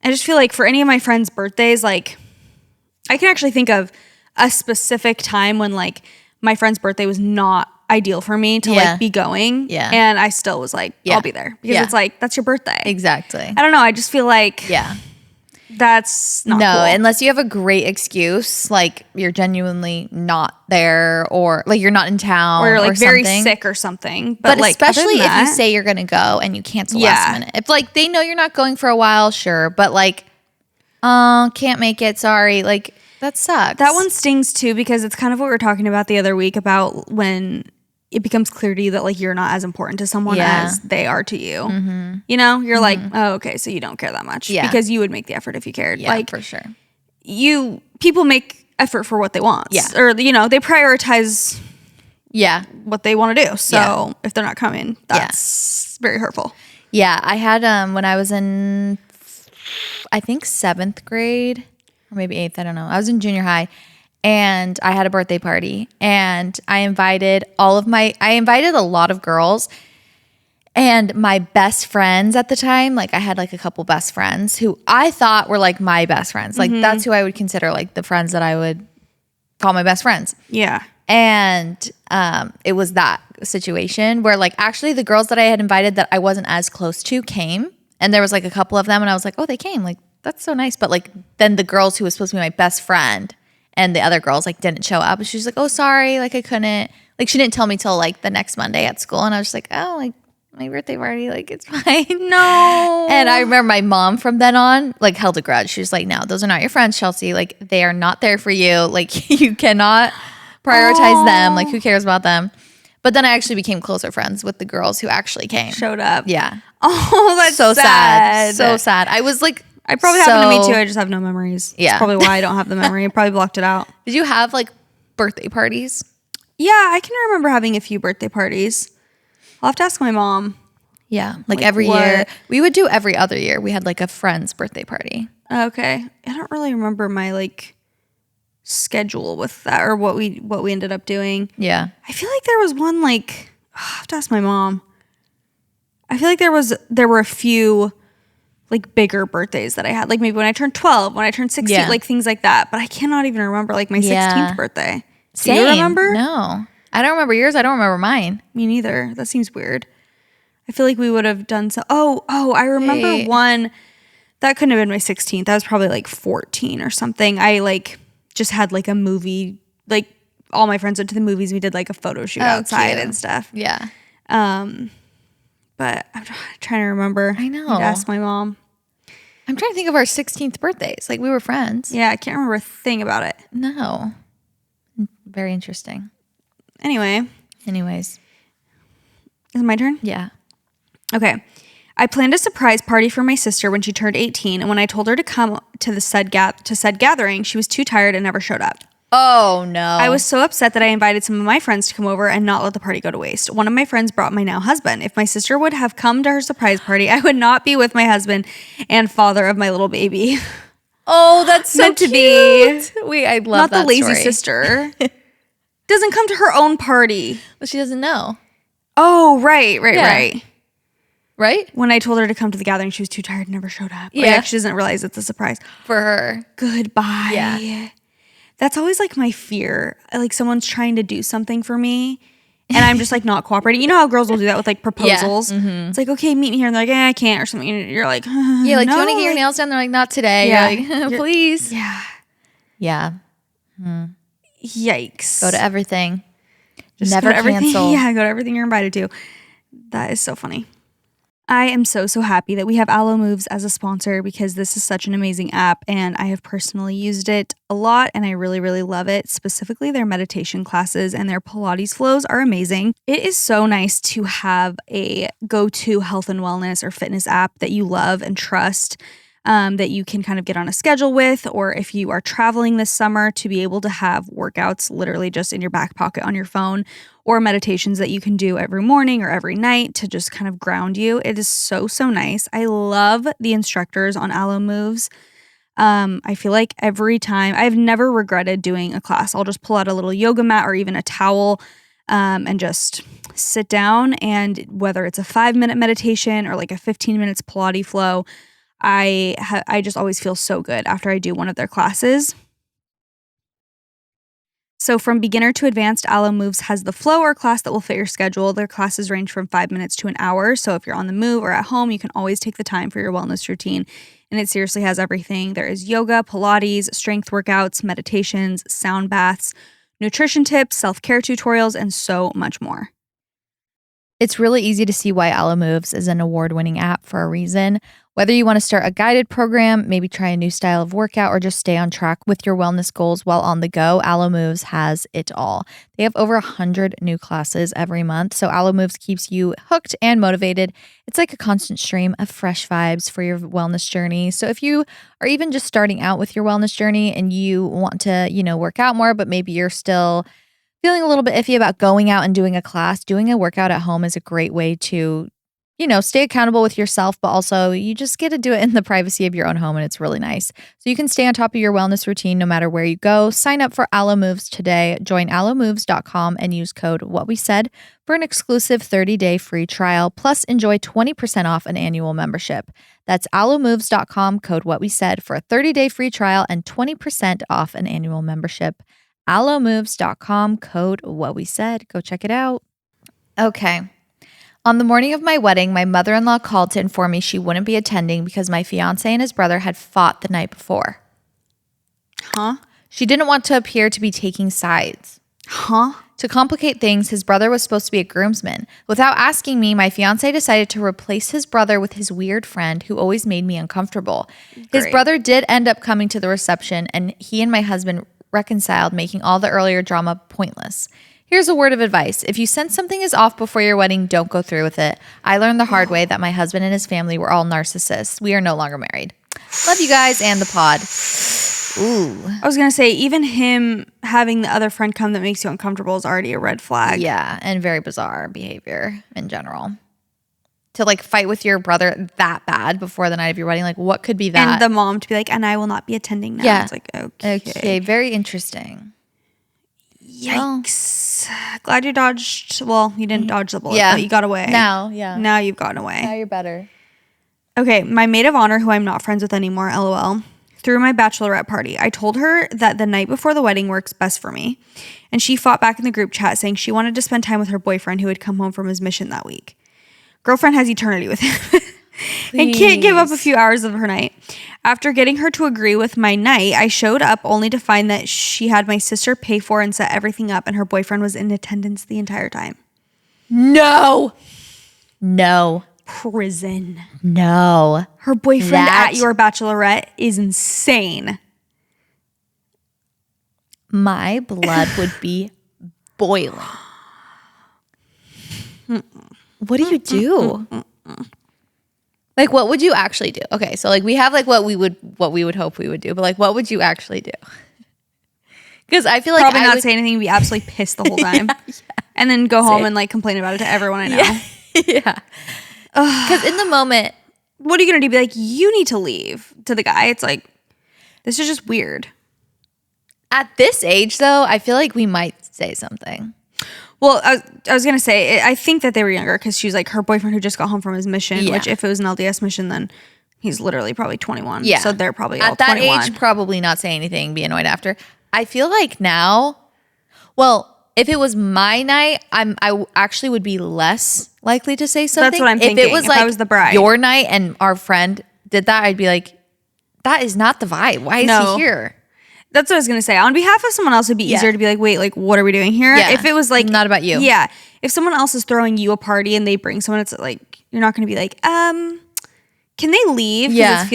I just feel like for any of my friends' birthdays, like I can actually think of a specific time when like my friend's birthday was not ideal for me to like be going. Yeah. And I still was like, I'll be there because it's like, that's your birthday. Exactly. I don't know. I just feel like Yeah. that's not No, cool. unless you have a great excuse, like you're genuinely not there or like you're not in town or you're like very something. sick or something. But like, especially other if than you that- say you're going to go and you cancel Yeah. last minute. If like they know you're not going for a while, sure. But like, can't make it. Sorry. Like that sucks. that one stings too because it's kind of what we were talking about the other week about when it becomes clear to you that like you're not as important to someone as they are to you. You know, you're like, oh, okay, so you don't care that much because you would make the effort if you cared. Yeah, like for sure. People make effort for what they want. Yeah. Or, you know, they prioritize Yeah. what they want to do. So Yeah. if they're not coming, that's very hurtful. Yeah. I had, when I was in, I think 7th grade or maybe 8th, I don't know. I was in junior high and I had a birthday party and I invited a lot of girls. And my best friends at the time, like I had like a couple best friends who I thought were like my best friends. Like that's who I would consider like the friends that I would call my best friends. Yeah. And it was that situation where like actually the girls that I had invited that I wasn't as close to came. And there was like a couple of them and I was like, oh, they came. Like that's so nice. But like then the girls who was supposed to be my best friend and the other girls like didn't show up. And she was like, oh, sorry. Like I couldn't. Like she didn't tell me till like the next Monday at school. And I was just like, oh, like my birthday party, like it's fine. No. And I remember my mom from then on like held a grudge. She was like, no, those are not your friends, Chelsea. Like they are not there for you. Like you cannot prioritize them. Like who cares about them? But then I actually became closer friends with the girls who actually came. Showed up. Yeah. Oh, that's So sad. So sad. I was like, I probably happened to me too. I just have no memories. Yeah. That's probably why I don't have the memory. I probably blocked it out. Did you have like birthday parties? Yeah, I can remember having a few birthday parties. I'll have to ask my mom. Yeah. Like every what? year. We would do every other year. We had like a friend's birthday party. Okay. I don't really remember my like schedule with that, or what we ended up doing. Yeah. I feel like there was one like, I have to ask my mom. I feel like there were a few like bigger birthdays that I had, like maybe when I turned 12, when I turned 16, like things like that. But I cannot even remember like my 16th birthday. Same. Do you remember? No, I don't remember yours. I don't remember mine. Me neither. That seems weird. I feel like we would have done so. Oh, I remember one that couldn't have been my 16th. That was probably like 14 or something. I like just had like a movie, like all my friends went to the movies. We did like a photo shoot outside and stuff. Yeah. But I'm trying to remember. I know. I'd ask my mom. I'm trying to think of our 16th birthdays. Like we were friends. Yeah, I can't remember a thing about it. No. Very interesting. Anyways. Is it my turn? Yeah. Okay. I planned a surprise party for my sister when she turned 18, and when I told her to come to said gathering, she was too tired and never showed up. Oh, no. I was so upset that I invited some of my friends to come over and not let the party go to waste. One of my friends brought my now husband. If my sister would have come to her surprise party, I would not be with my husband and father of my little baby. Oh, that's so meant cute. To be. Wait, I love not that the lazy story. sister. Doesn't come to her own party. Well, she doesn't know. Oh, right. Right? When I told her to come to the gathering, she was too tired and never showed up. Yeah. Like, she doesn't realize it's a surprise. For her. Goodbye. Yeah. That's always like my fear. Like someone's trying to do something for me and I'm just like not cooperating. You know how girls will do that with like proposals? Yeah. Mm-hmm. It's like, okay, meet me here. And they're like, I can't or something. And you're like, yeah, like, no. do you want to get your nails done? They're like, not today. Yeah. You're like, please. Yeah. Yeah. Yikes. Go to everything. Just never cancel. Yeah, go to everything you're invited to. That is so funny. I am so happy that we have Alo Moves as a sponsor because this is such an amazing app and I have personally used it a lot and I really, really love it. Specifically, their meditation classes and their Pilates flows are amazing. It is so nice to have a go-to health and wellness or fitness app that you love and trust, that you can kind of get on a schedule with, or if you are traveling this summer, to be able to have workouts literally just in your back pocket on your phone, or meditations that you can do every morning or every night to just kind of ground you. It is so nice. I love the instructors on Alo Moves. I feel like every time, I've never regretted doing a class. I'll just pull out a little yoga mat or even a towel and just sit down, and whether it's a 5-minute meditation or like a 15 minutes Pilates flow, I just always feel so good after I do one of their classes. So from beginner to advanced, Alo Moves has the flow or class that will fit your schedule. Their classes range from 5 minutes to an hour. So if you're on the move or at home, you can always take the time for your wellness routine. And it seriously has everything. There is yoga, Pilates, strength workouts, meditations, sound baths, nutrition tips, self-care tutorials, and so much more. It's really easy to see why Alo Moves is an award-winning app for a reason. Whether you want to start a guided program, maybe try a new style of workout, or just stay on track with your wellness goals while on the go, Alo Moves has it all. They have over 100 new classes every month, so Alo Moves keeps you hooked and motivated. It's like a constant stream of fresh vibes for your wellness journey. So if you are even just starting out with your wellness journey and you want to, work out more, but maybe you're still feeling a little bit iffy about going out and doing a class, doing a workout at home is a great way to stay accountable with yourself, but also you just get to do it in the privacy of your own home, and it's really nice. So you can stay on top of your wellness routine no matter where you go. Sign up for Alo Moves today. Join alomoves.com and use code WHATWESAID for an exclusive 30-day free trial, plus enjoy 20% off an annual membership. That's alomoves.com, code WHATWESAID for a 30-day free trial and 20% off an annual membership. alomoves.com, code WHATWESAID. Go check it out. Okay. On the morning of my wedding, my mother-in-law called to inform me she wouldn't be attending because my fiance and his brother had fought the night before. Huh? She didn't want to appear to be taking sides. Huh? To complicate things, his brother was supposed to be a groomsman. Without asking me, my fiance decided to replace his brother with his weird friend who always made me uncomfortable. His brother did end up coming to the reception, and he and my husband reconciled, making all the earlier drama pointless. Here's a word of advice. If you sense something is off before your wedding, don't go through with it. I learned the hard way that my husband and his family were all narcissists. We are no longer married. Love you guys and the pod. Ooh. I was going to say, even him having the other friend come that makes you uncomfortable is already a red flag. Yeah, and very bizarre behavior in general. to like fight with your brother that bad before the night of your wedding? Like what could be that? And the mom to be like, and I will not be attending now. Yeah. It's like, okay. Okay, very interesting. Yikes. Glad you dodged. Well, you didn't dodge the bullet, but you got away. Now you've gotten away. Now you're better. Okay, my maid of honor, who I'm not friends with anymore, LOL, threw my bachelorette party. I told her that the night before the wedding works best for me, and she fought back in the group chat saying she wanted to spend time with her boyfriend who had come home from his mission that week. Girlfriend has eternity with him and can't give up a few hours of her night. After getting her to agree with my night, I showed up only to find that she had my sister pay for and set everything up, and her boyfriend was in attendance the entire time. No. Prison. No. Her boyfriend at your bachelorette is insane. My blood would be boiling. What do you do? Like, what would you actually do? Okay, so like we have like what we would hope we would do, but like what would you actually do? Because I feel like probably not say anything and be absolutely pissed the whole time, and then go home and like complain about it to everyone I know. Yeah. Because in the moment, what are you gonna do? Be like, you need to leave to the guy. It's like, this is just weird. At this age, though, I feel like we might say something. Well, I was going to say, I think that they were younger because she was like her boyfriend who just got home from his mission, which if it was an LDS mission, then he's literally probably 21. Yeah. So they're probably all 21. At that age, probably not say anything, be annoyed after. I feel like now, well, if it was my night, I actually would be less likely to say something. That's what I'm thinking. If it was like I was the bride. Your night and our friend did that, I'd be like, that is not the vibe. Why is he here? That's what I was going to say. On behalf of someone else, it'd be easier to be like, wait, like, what are we doing here? Yeah. If it was like... Not about you. Yeah. If someone else is throwing you a party and they bring someone, it's like, you're not going to be like, can they leave? Because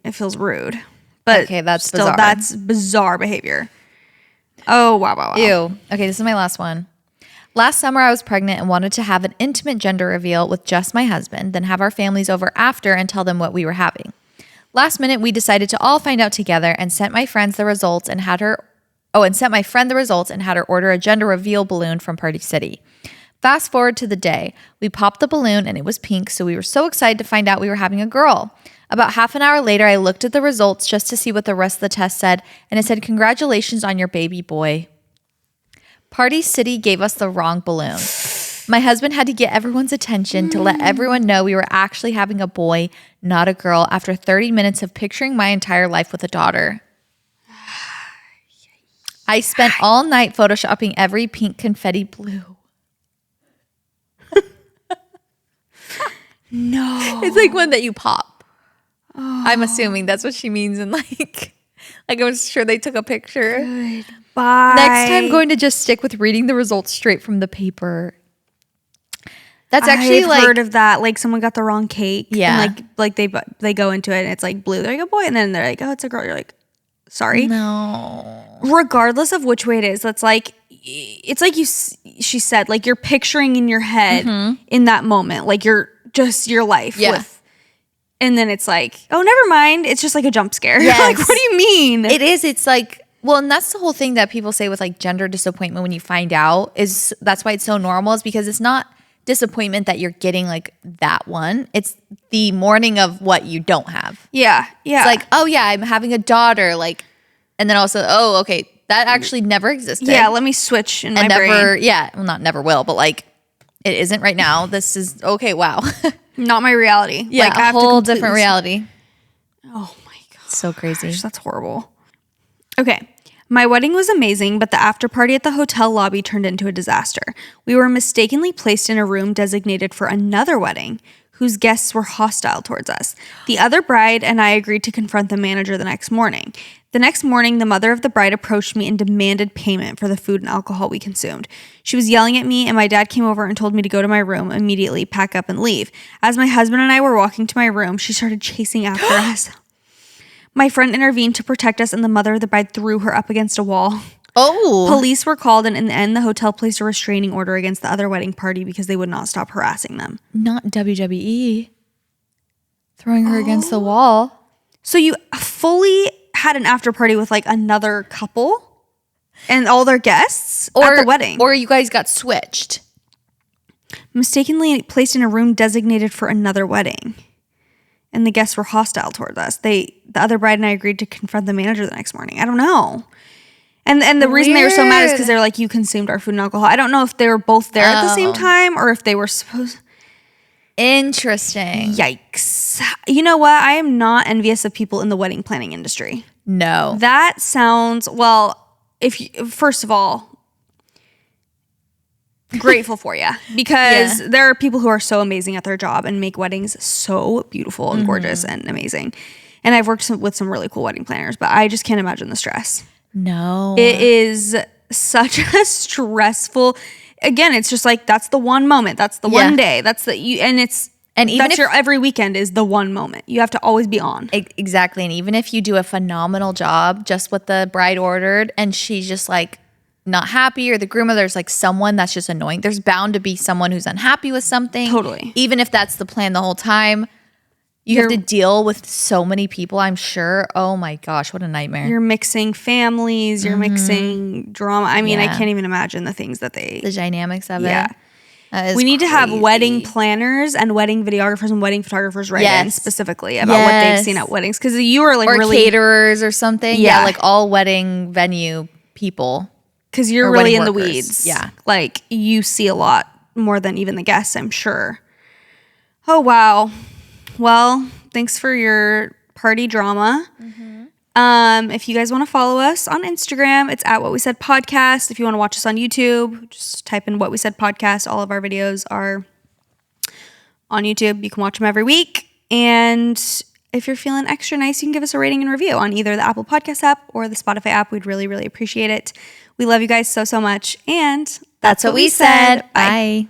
it feels rude. But okay, that's still, bizarre. That's bizarre behavior. Oh, wow. Ew. Okay, this is my last one. Last summer, I was pregnant and wanted to have an intimate gender reveal with just my husband, then have our families over after and tell them what we were having. Last minute, we decided to all find out together and sent my friend the results and had her order a gender reveal balloon from Party City. Fast forward to the day. We popped the balloon and it was pink, so we were so excited to find out we were having a girl. About half an hour later, I looked at the results just to see what the rest of the test said, and it said, "Congratulations on your baby boy." Party City gave us the wrong balloon. My husband had to get everyone's attention to let everyone know we were actually having a boy, not a girl, after 30 minutes of picturing my entire life with a daughter. I spent all night photoshopping every pink confetti blue. No. It's like one that you pop. Oh. I'm assuming that's what she means. And like I'm sure they took a picture. Goodbye. Next time, going to just stick with reading the results straight from the paper. That's actually I've heard of that. Like someone got the wrong cake. Yeah. And like they go into it and it's like blue. They're like a boy. And then they're like, oh, it's a girl. You're like, sorry. No. Regardless of which way it is, it's like she said, like you're picturing in your head in that moment, like you're just your life with. And then it's like, oh, never mind. It's just like a jump scare. Yes. Like, what do you mean? It is. It's like, well, and that's the whole thing that people say with like gender disappointment when you find out is that's why it's so normal, is because it's not disappointment that you're getting like that one. It's the mourning of what you don't have. Yeah. It's like, oh yeah, I'm having a daughter. Like, and then also, oh, okay, that actually never existed. Yeah, let me switch in my brain. Yeah, well, not never will, but like, it isn't right now. This is, okay, wow. Not my reality. Yeah, like, a whole different reality. Oh my God. So crazy. That's horrible. Okay. My wedding was amazing, but the after party at the hotel lobby turned into a disaster. We were mistakenly placed in a room designated for another wedding, whose guests were hostile towards us. The other bride and I agreed to confront the manager the next morning. The next morning, the mother of the bride approached me and demanded payment for the food and alcohol we consumed. She was yelling at me, and my dad came over and told me to go to my room immediately, pack up, and leave. As my husband and I were walking to my room, she started chasing after us. My friend intervened to protect us, and the mother of the bride threw her up against a wall. Oh. Police were called, and in the end, the hotel placed a restraining order against the other wedding party because they would not stop harassing them. Not WWE. Throwing her against the wall. So you fully had an after party with like another couple and all their guests at the wedding. Or you guys got switched. mistakenly placed in a room designated for another wedding. And the guests were hostile towards us. The other bride and I agreed to confront the manager the next morning. I don't know. And the reason they were so mad is because they're like, you consumed our food and alcohol. I don't know if they were both there at the same time or if they were supposed. Interesting. Yikes. You know what? I am not envious of people in the wedding planning industry. No. That sounds, well, first of all, grateful for you because there are people who are so amazing at their job and make weddings so beautiful and gorgeous and amazing. And I've worked with some really cool wedding planners, but I just can't imagine the stress. No. It is such a stressful, again, it's just like, that's the one moment. That's the one day. That's even that's your every weekend is the one moment. You have to always be on. Exactly. And even if you do a phenomenal job, just what the bride ordered and she's just like not happy, or the groom, or there's like someone that's just annoying. There's bound to be someone who's unhappy with something. Totally. Even if that's the plan the whole time. You have to deal with so many people, I'm sure. Oh my gosh, what a nightmare. You're mixing families, you're mixing drama. I mean, I can't even imagine the things that the dynamics of it. Yeah. We need to have wedding planners and wedding videographers and wedding photographers write in specifically about what they've seen at weddings. Because you are like really caterers or something. Yeah, like all wedding venue people. Because you're really in the weeds. Yeah. Like you see a lot more than even the guests, I'm sure. Oh, wow. Well, thanks for your party drama. If you guys want to follow us on Instagram, it's at What We Said Podcast. If you want to watch us on YouTube, just type in What We Said Podcast. All of our videos are on YouTube. You can watch them every week. And if you're feeling extra nice, you can give us a rating and review on either the Apple Podcast app or the Spotify app. We'd really, really appreciate it. We love you guys so, so much. And that's what we said. Bye.